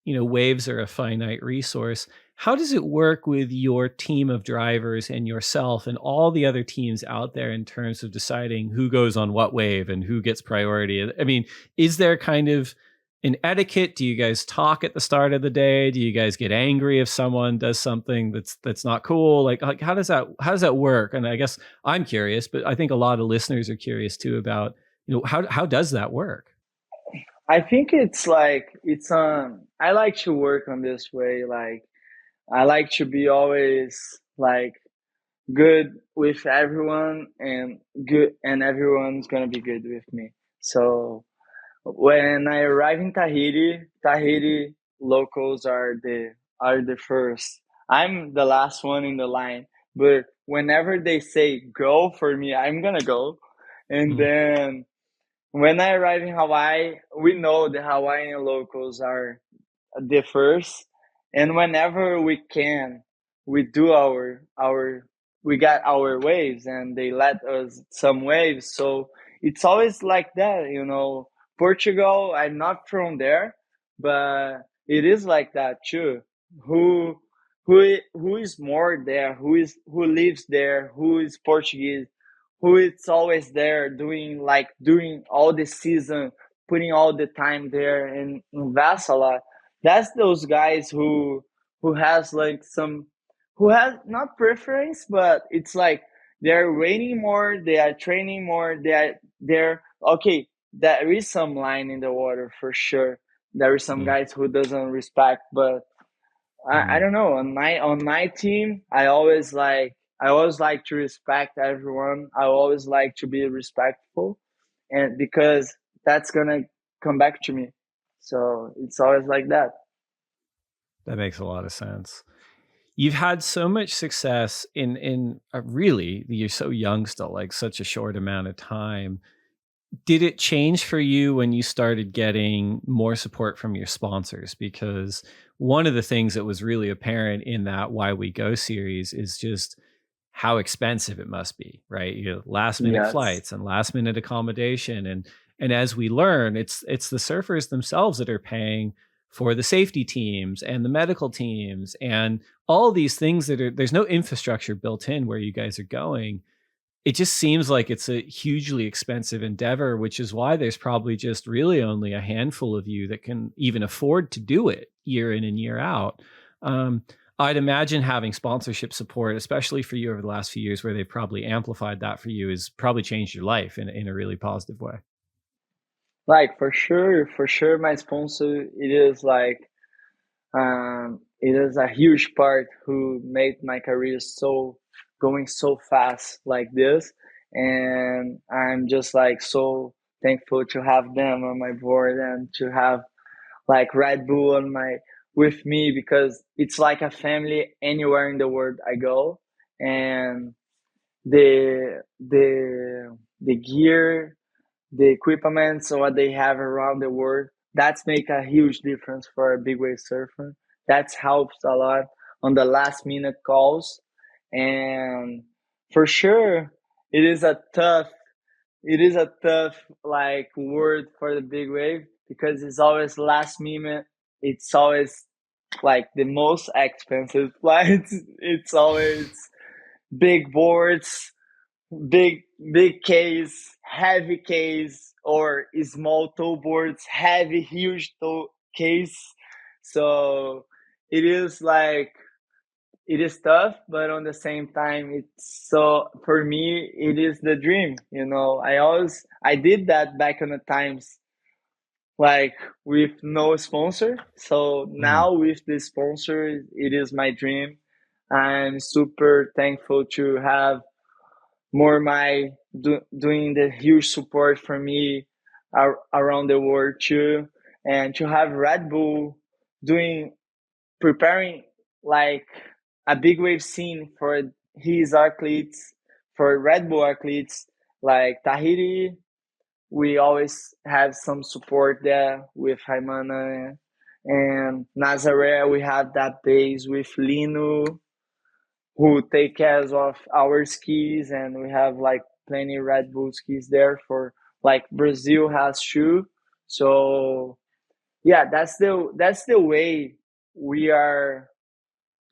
Waves are a finite resource. How does it work with your team of drivers and yourself and all the other teams out there in terms of deciding who goes on what wave and who gets priority? I mean, is there kind of an etiquette? Do you guys talk at the start of the day? Do you guys get angry if someone does something that's not cool? Like how does that work? And I guess I'm curious, but I think a lot of listeners are curious too about, how does that work? I think it's like, I like to work on this way. Like, I like to be always like good with everyone and everyone's gonna be good with me. So when I arrive in Tahiti locals are the first. I'm the last one in the line, but whenever they say go for me, I'm gonna go. And then when I arrive in Hawaii, we know the Hawaiian locals are the first, and whenever we can, we do we got our waves, and they let us some waves. So it's always like that, Portugal, I'm not from there, but it is like that too. Who who is more there? Who lives there? Who is Portuguese? Who is always there during all the season, putting all the time there and invest a lot. That's those guys who has like some who has not preference, but it's like they're waiting more, they are training more, they're okay. There is some line in the water for sure. There is some guys who doesn't respect, but I don't know. On my team, I always like to respect everyone. I always like to be respectful, and because that's gonna come back to me. So it's always like that. That makes a lot of sense. You've had so much success in really, you're so young still, like such a short amount of time. Did it change for you when you started getting more support from your sponsors? Because one of the things that was really apparent in that Why We Go series is just how expensive it must be, right? Last minute Yes. flights and last minute accommodation. And as we learn, it's the surfers themselves that are paying for the safety teams and the medical teams and all these things there's no infrastructure built in where you guys are going. It just seems like it's a hugely expensive endeavor, which is why there's probably just really only a handful of you that can even afford to do it year in and year out. I'd imagine having sponsorship support, especially for you over the last few years, where they've probably amplified that for you, has probably changed your life in a really positive way. Like for sure, my sponsor, it is like, it is a huge part who made my career going so fast like this. And I'm just like so thankful to have them on my board and to have like Red Bull with me, because it's like a family anywhere in the world I go. And the gear, the equipment, so what they have around the world, that's make a huge difference for a big wave surfer. That helps a lot on the last minute calls. And for sure, it is a tough like word for the big wave, because it's always last minute. It's always like the most expensive flights. It's always big boards, big case, heavy case or small toe boards, heavy, huge toe case. So it is like, it is tough, but on the same time, it's so, for me, it is the dream. I did that back in the times, like with no sponsor. So now with the sponsor, it is my dream. I'm super thankful to have more doing the huge support for me around the world too, and to have Red Bull preparing like a big wave scene for his athletes, for Red Bull athletes like Tahiti. We always have some support there with Raimana and Nazare. We have that base with Lino, who take care of our skis, and we have like plenty Red Bull skis there for like Brazil has too. So yeah, that's the way we are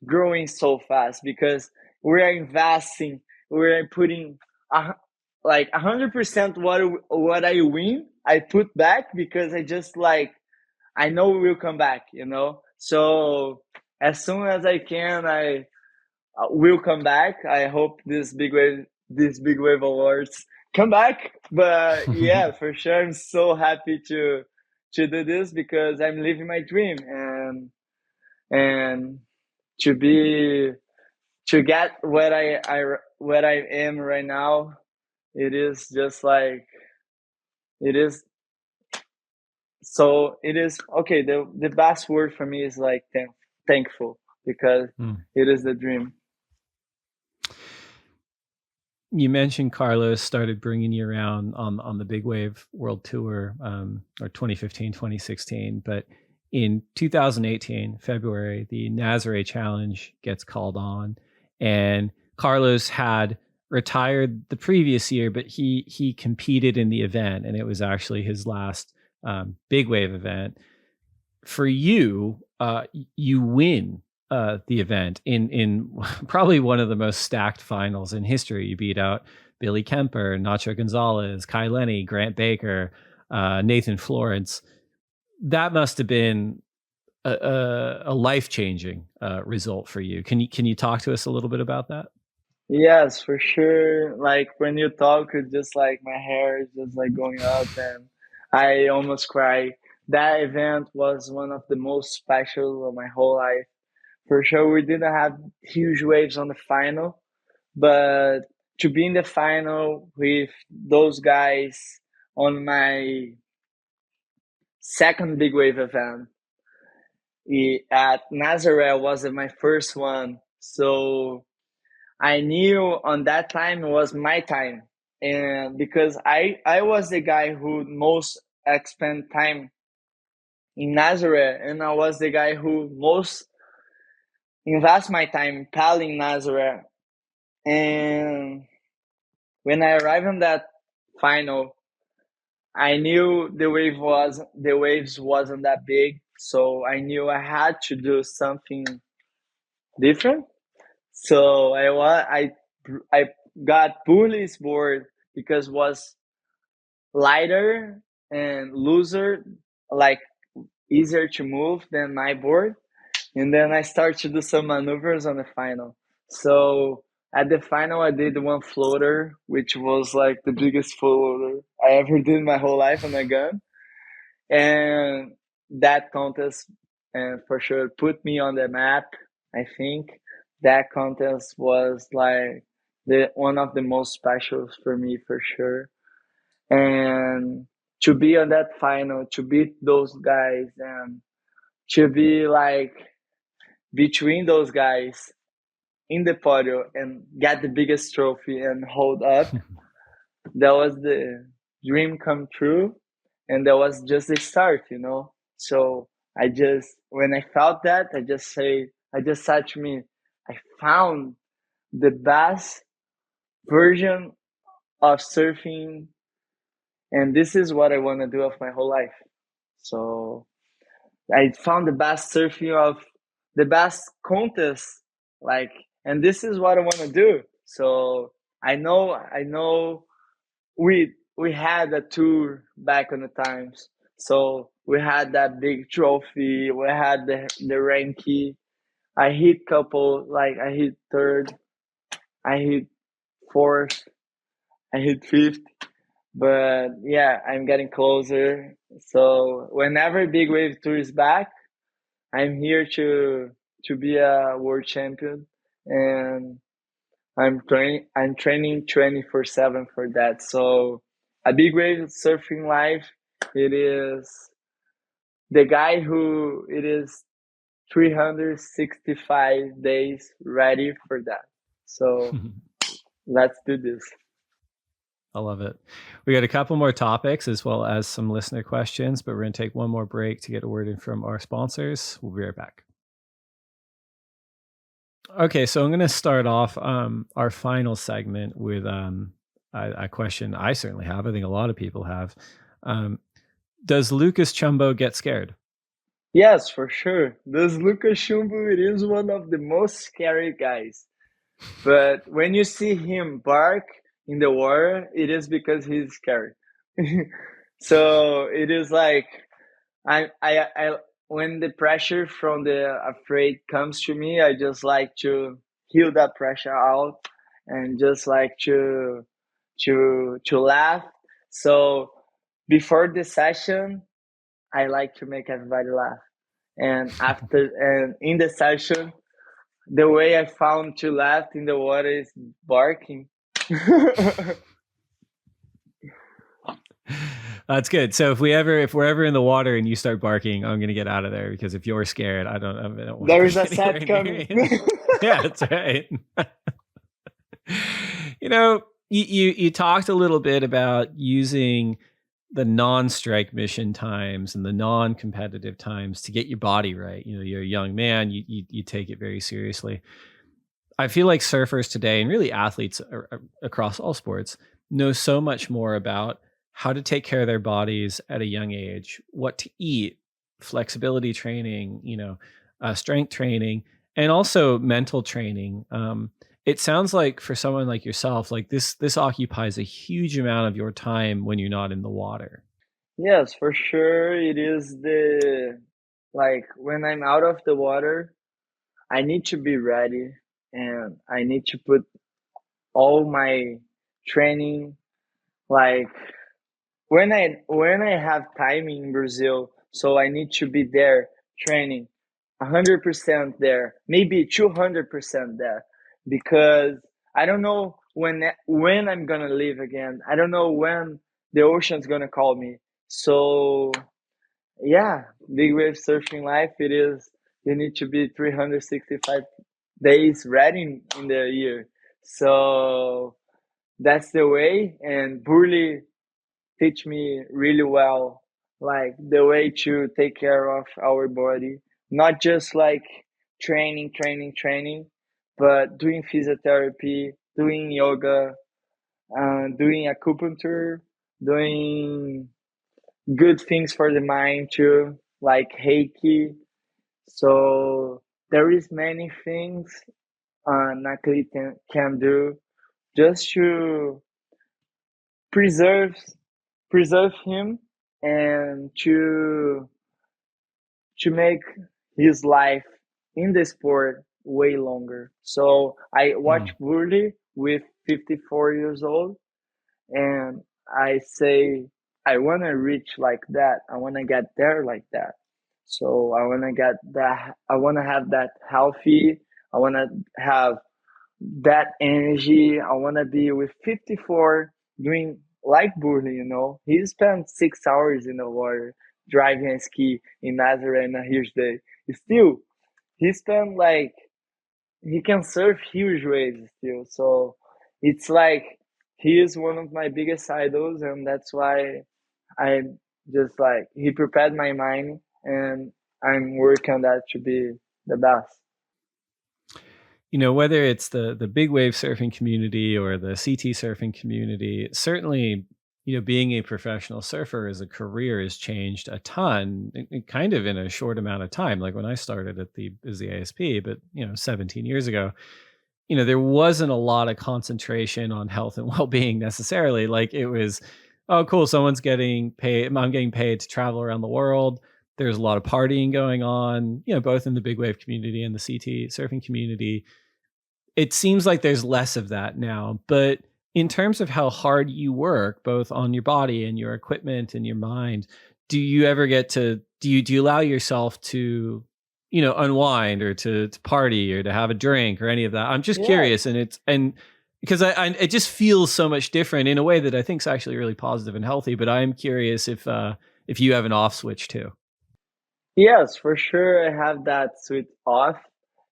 growing so fast, because we are investing, we are putting like 100% what I win, I put back, because I just like, I know we will come back. So as soon as I can, I will come back. I hope this big wave awards come back. But yeah, for sure, I'm so happy to do this, because I'm living my dream, and to get what I am right now. It is just like, it is. So it is okay. The best word for me is like thankful, because it is the dream. You mentioned Carlos started bringing you around on the Big Wave World Tour, or 2015, 2016. But in 2018, February, the Nazare Challenge gets called on, and Carlos had retired the previous year, but he competed in the event, and it was actually his last Big Wave event. For you, you win the event in probably one of the most stacked finals in history. You beat out Billy Kemper, Nacho Gonzalez, Kai Lenny, Grant Baker, Nathan Florence. That must have been a life-changing result for you. Can you talk to us a little bit about that? Yes, for sure. Like when you talk, it's just like my hair is just like going up, and I almost cry. That event was one of the most special of my whole life. For sure, we didn't have huge waves on the final, but to be in the final with those guys on my second big wave event at Nazare was my first one. So I knew on that time it was my time. And because I was the guy who most spent time in Nazare, and I was the guy who most invest my time paddling Nazare. And when I arrived in that final, I knew the waves wasn't that big, so I knew I had to do something different. So I got Burle's board, because was lighter and looser, like easier to move than my board. And then I started to do some maneuvers on the final. So at the final, I did one floater, which was like the biggest floater I ever did in my whole life on a gun. And that contest, and for sure, put me on the map. I think that contest was like one of the most specials for me, for sure. And to be on that final, to beat those guys, and to be like between those guys in the podium and get the biggest trophy and hold up, that was the dream come true. And that was just the start. So when I felt that, I just said to me, I found the best version of surfing, and this is what I want to do of my whole life. So I found the best surfing of the best contest, like, and this is what I want to do. So I know we we had a tour back on the times. So we had that big trophy. We had the ranking. I hit couple, like I hit third, I hit fourth, I hit fifth. But yeah, I'm getting closer. So whenever Big Wave Tour is back, I'm here to be a world champion, and I'm training 24/7 for that. So a Big Wave Surfing Life, it is the guy who it is 365 days ready for that. So let's do this. I love it. We got a couple more topics as well as some listener questions, but we're going to take one more break to get a word in from our sponsors. We'll be right back. Okay, so I'm going to start off our final segment with a question I certainly have. I think a lot of people have. Does Lucas Chumbo get scared? Yes, for sure. This Lucas Chumbo, it is one of the most scary guys. But when you see him bark in the water, it is because he's scary. So it is like I when the pressure from the afraid comes to me, I just like to heal that pressure out and just like to laugh. So before the session, I like to make everybody laugh. And after and in the session, the way I found to laugh in the water is barking. That's good. So if we're ever in the water and you start barking, I'm going to get out of there, because if you're scared, I don't want there is a set coming. Yeah, that's right. You talked a little bit about using the non-strike mission times and the non-competitive times to get your body right. You're a young man, you take it very seriously. I feel like surfers today, and really athletes across all sports, know so much more about how to take care of their bodies at a young age, what to eat, flexibility training, strength training, and also mental training. It sounds like for someone like yourself, like this occupies a huge amount of your time when you're not in the water. Yes, for sure. It is when I'm out of the water, I need to be ready, and I need to put all my training, like when I have time in Brazil, so I need to be there training 100% there, maybe 200% there, because I don't know when I'm gonna leave again. I don't know when the ocean's gonna call me. So yeah, big wave surfing life, it is, you need to be 365 days ready in the year. So that's the way, and Burle teach me really well, like the way to take care of our body, not just like training, but doing physiotherapy, doing yoga, doing acupuncture, doing good things for the mind too, like Reiki. So there is many things an athlete can do just to preserve him, and to make his life in the sport way longer. So I watch Burle with 54 years old, and I say I want to reach like that. I want to get there like that. So I want to get that. I want to have that healthy. I want to have that energy. I want to be with 54 doing like Burle. He spent 6 hours in the water driving a ski in Nazare and a huge day. Still, he spent he can surf huge waves still. So it's like he is one of my biggest idols, and that's why I just he prepared my mind, and I'm working on that to be the best. Whether it's the big wave surfing community or the CT surfing community, certainly, being a professional surfer as a career has changed a ton, kind of in a short amount of time. Like when I started as the ASP, but 17 years ago, there wasn't a lot of concentration on health and well-being necessarily. Like it was oh, cool. Someone's getting paid. I'm getting paid to travel around the world. There's a lot of partying going on, both in the big wave community and the CT surfing community. It seems like there's less of that now, but in terms of how hard you work, both on your body and your equipment and your mind, do you ever get to, do you allow yourself to, unwind or to party or to have a drink or any of that? I'm just curious. And because it just feels so much different in a way that I think is actually really positive and healthy, but I'm curious if you have an off switch too. Yes, for sure. I have that switch off.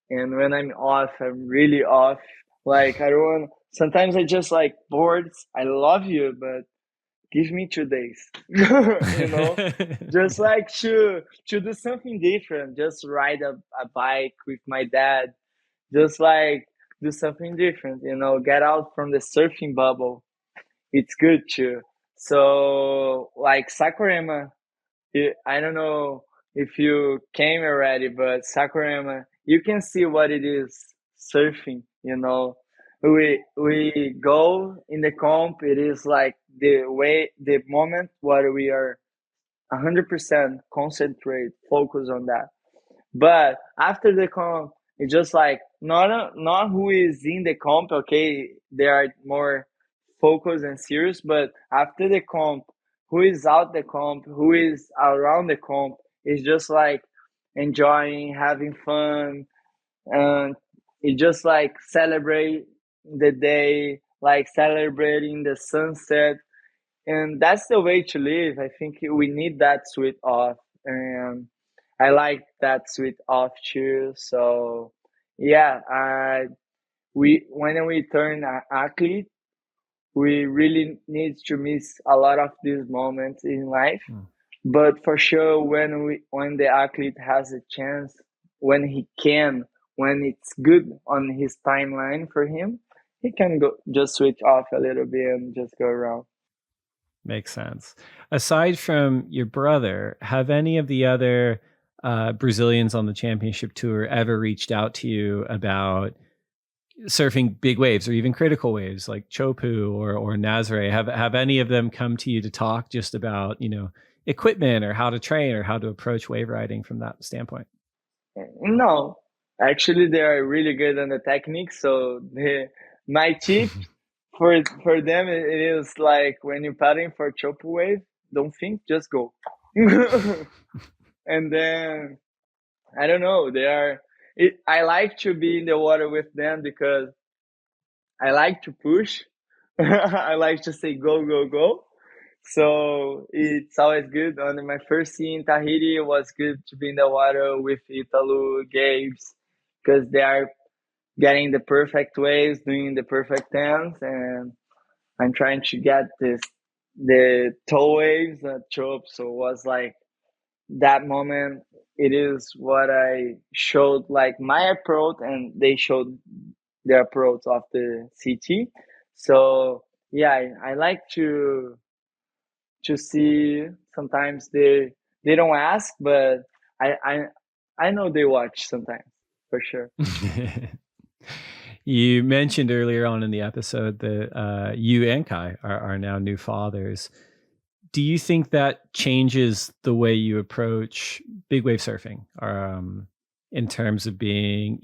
And when I'm off, I'm really off. Like, I don't want, sometimes I just like bored. I love you, but give me 2 days, just like to do something different, just ride a bike with my dad, just like do something different, get out from the surfing bubble. It's good too. So like Saquarema, I don't know if you came already, but Saquarema, you can see what it is surfing. We go in the comp. It is like the moment where we are 100% concentrate, focus on that. But after the comp, it's just like not who is in the comp. Okay, they are more focused and serious. But after the comp, who is out the comp, who is around the comp, is just like enjoying, having fun, and it just like celebrate the day, like celebrating the sunset, and that's the way to live. I think we need that sweet off, and I like that sweet off too. So yeah, we when we turn an athlete, we really need to miss a lot of these moments in life. But for sure, when the athlete has a chance, when he can, when it's good on his timeline for him, he can go just switch off a little bit and just go around. Makes sense. Aside from your brother, have any of the other Brazilians on the championship tour ever reached out to you about surfing big waves or even critical waves like Chopu or Nazare? Have any of them come to you to talk just about, equipment or how to train or how to approach wave riding from that standpoint? No, actually, they are really good on the technique. So my tip for them, it is like when you're paddling for chopu wave, don't think, just go. And then I don't know. I like to be in the water with them because I like to push. I like to say go go go. So it's always good. On my first year in Tahiti, it was good to be in the water with Italu, Gabes, because they are getting the perfect waves, doing the perfect dance, and I'm trying to get the toe waves at Chop. So it was like that moment. It is what I showed, like my approach, and they showed their approach of the CT. So yeah, I like to see. Sometimes they don't ask, but I I I know they watch sometimes for sure. You mentioned earlier on in the episode that you and Kai are now new fathers. Do you think that changes the way you approach big wave surfing, in terms of being,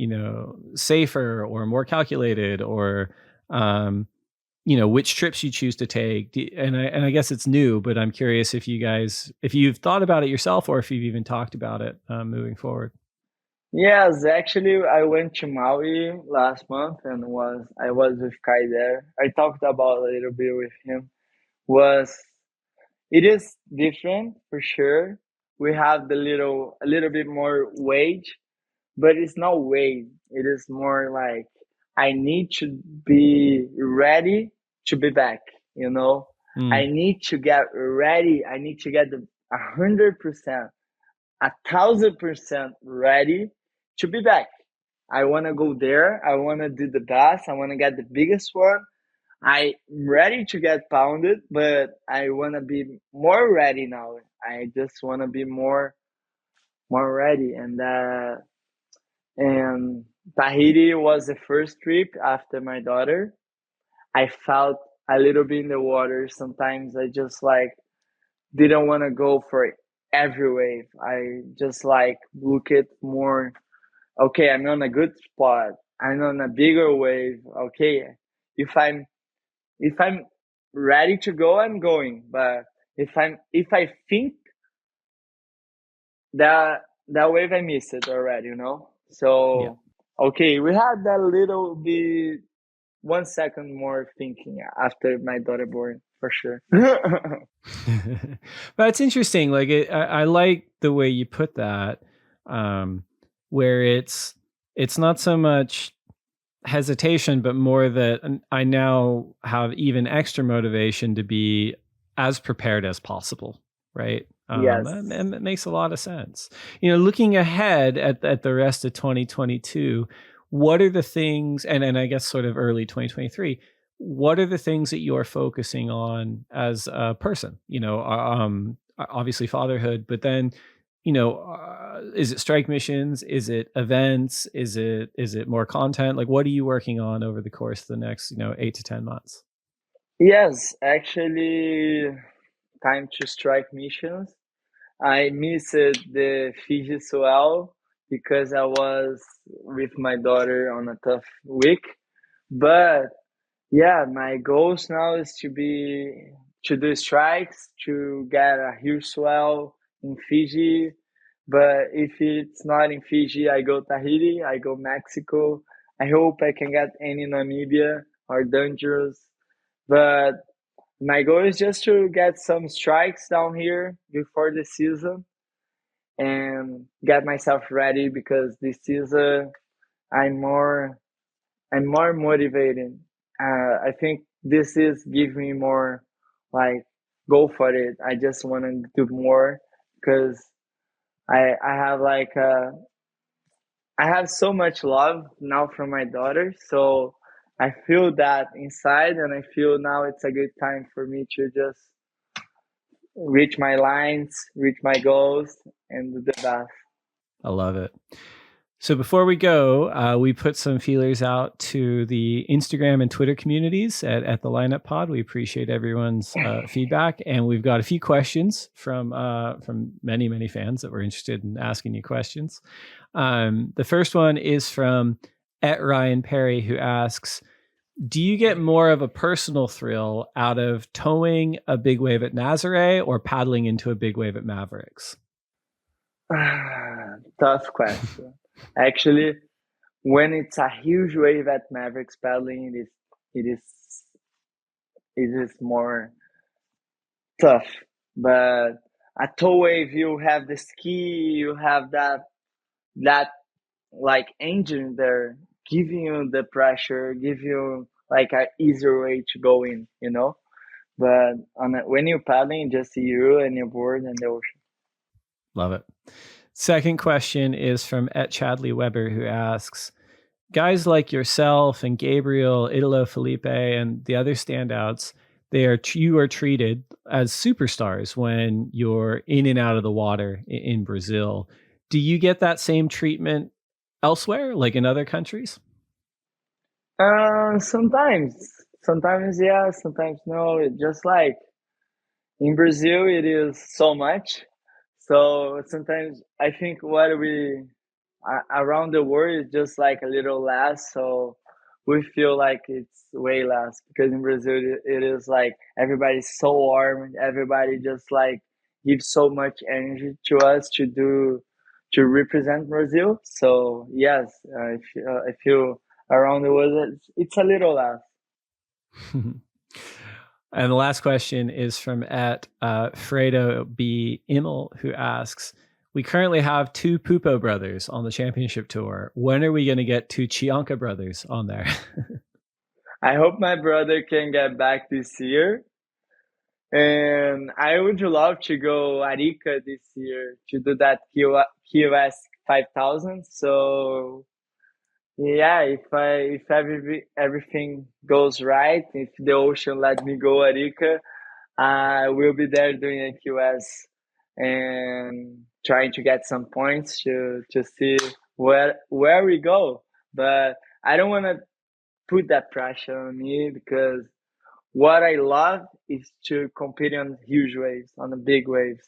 safer or more calculated, or which trips you choose to take? And I guess it's new, but I'm curious if you've thought about it yourself or if you've even talked about it moving forward. Yes, actually, I went to Maui last month and I was with Kai there. I talked about a little bit with him. Was It is different for sure. We have a little bit more wage, but it's not weight. It is more like I need to be ready to be back. I need to get ready. I need to get 100%, 1,000% ready to be back. I want to go there. I want to do the best. I want to get the biggest one. I'm ready to get pounded, but I want to be more ready now. I just want to be more ready. And Tahiti was the first trip after my daughter. I felt a little bit in the water. Sometimes I just like didn't want to go for every wave. I just like look at more. Okay, I'm on a good spot. I'm on a bigger wave. Okay, if I'm ready to go, I'm going. But if I think that wave, I missed it already. Yeah. So okay, we had that little bit 1 second more thinking after my daughter born for sure. But it's interesting. Like I like the way you put that, where it's not so much hesitation, but more that I now have even extra motivation to be as prepared as possible. Right. Yes. And it makes a lot of sense. Looking ahead at the rest of 2022, what are the things, and I guess sort of early 2023, what are the things that you're focusing on as a person? Obviously fatherhood, but then, is it strike missions? Is it events? Is it more content? Like, what are you working on over the course of the next, 8 to 10 months? Yes, actually, time to strike missions. I missed the Fiji swell because I was with my daughter on a tough week. But yeah, my goals now is to do strikes, to get a huge swell in Fiji. But if it's not in Fiji, I go Tahiti, I go Mexico. I hope I can get any Namibia or Dangerous. But my goal is just to get some strikes down here before the season and get myself ready because this season I'm more I'm more motivated. I think this is give me more like go for it. I just want to do more because I have like I have so much love now from my daughter, so I feel that inside, and I feel now it's a good time for me to just reach my lines, reach my goals, and do the best. I love it. So before we go, we put some feelers out to the Instagram and Twitter communities at the Lineup Pod. We appreciate everyone's feedback, and we've got a few questions from many fans that were interested in asking you questions. The first one is from @Ryan Perry, who asks, do you get more of a personal thrill out of towing a big wave at Nazare or paddling into a big wave at Mavericks? Tough question. Actually, when it's a huge wave at Mavericks paddling, it is more tough. But a tow wave, you have the ski, you have that like engine there, giving you the pressure, give you like a easier way to go in. But when you're paddling, just you and your board and the ocean. Love it. Second question is from @Chadley Weber, who asks, guys like yourself and Gabriel, Italo Felipe, and the other standouts, you are treated as superstars when you're in and out of the water in Brazil. Do you get that same treatment elsewhere, like in other countries? Sometimes yeah, sometimes no. It just like in Brazil, it is so much. So sometimes I think what we around the world is just like a little less. So we feel like it's way less because in Brazil it is like everybody's so warm. Everybody just like gives so much energy to us to represent Brazil. So yes, I feel around the world it's a little less. And the last question is from Fredo B. Immel, who asks, we currently have two Pupo brothers on the championship tour. When are we going to get two Chianca brothers on there? I hope my brother can get back this year. And I would love to go Arica this year to do that QS 5000. So yeah, if everything goes right, if the ocean let me go Arica, I will be there doing a QS and trying to get some points to see where we go. But I don't want to put that pressure on me because what I love is to compete on huge waves, on the big waves.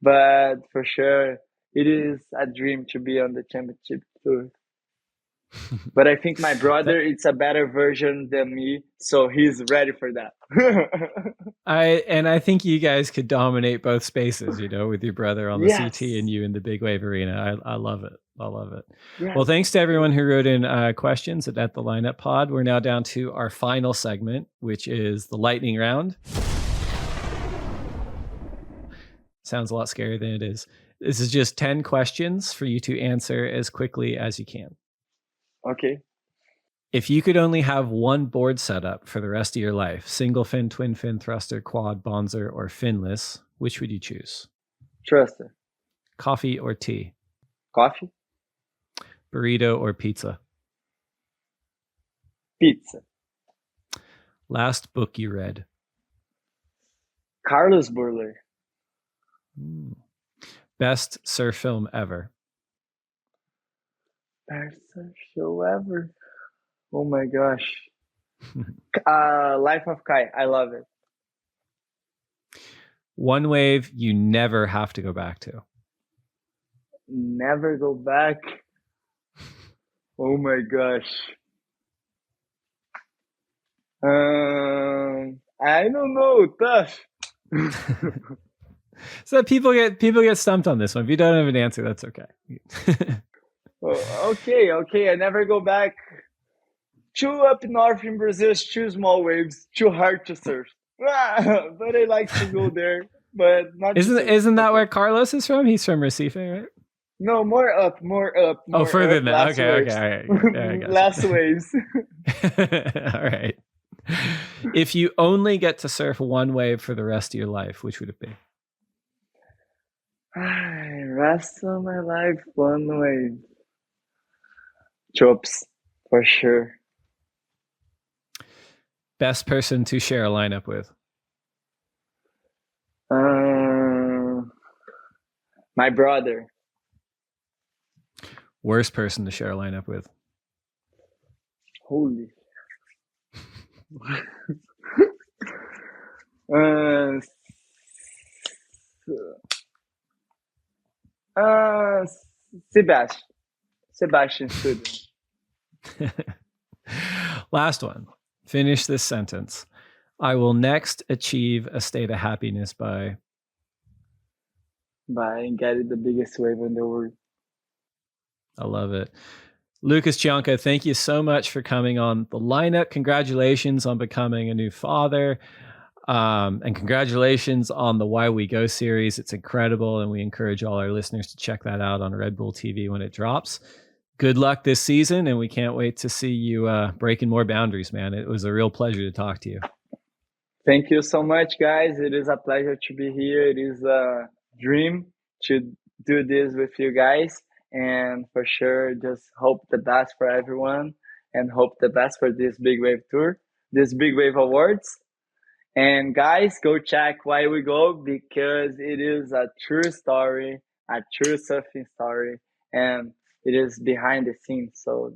But for sure, it is a dream to be on the championship tour. But I think my brother, it's a better version than me, so he's ready for that. I think you guys could dominate both spaces, with your brother on the Yes. CT and you in the big wave arena. I love it. I love it. Yes. Well, thanks to everyone who wrote in questions at the Lineup Pod. We're now down to our final segment, which is the lightning round. Sounds a lot scarier than it is. This is just 10 questions for you to answer as quickly as you can. Okay. If you could only have one board setup for the rest of your life, single fin, twin fin, thruster, quad, bonzer, or finless, which would you choose? Thruster. Coffee or tea? Coffee. Burrito or pizza? Pizza. Last book you read? Carlos Burle. Best surf film ever? Best surf show ever. Oh my gosh. Life of Kai. I love it. One wave you never have to go back to? Never go back. Oh my gosh. I don't know. Tough. So people get stumped on this one. If you don't have an answer, that's okay. Okay. I never go back. Too up north in Brazil is too small waves, too hard to surf. But I like to go there. But not. Isn't that where Carlos is from? He's from Recife, right? No, more up. Oh, further than that. Okay. All right. Yeah, Last waves. All right. If you only get to surf one wave for the rest of your life, which would it be? Rest of my life, one wave. Chops, for sure. Best person to share a lineup with? My brother. Worst person to share a lineup with? Holy. Sebastian Student. Last one. Finish this sentence. I will next achieve a state of happiness by getting the biggest wave in the world. I love it. Lucas Chianca, thank you so much for coming on the lineup. Congratulations on becoming a new father. And congratulations on the Why We Go series. It's incredible. And we encourage all our listeners to check that out on Red Bull TV when it drops. Good luck this season. And we can't wait to see you breaking more boundaries, man. It was a real pleasure to talk to you. Thank you so much, guys. It is a pleasure to be here. It is a dream to do this with you guys. And for sure, just hope the best for everyone and hope the best for this Big Wave Tour, this Big Wave Awards. And guys, go check Why We Go because it is a true story, a true surfing story, and it is behind the scenes. So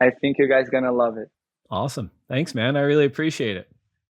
I think you guys are going to love it. Awesome. Thanks, man. I really appreciate it.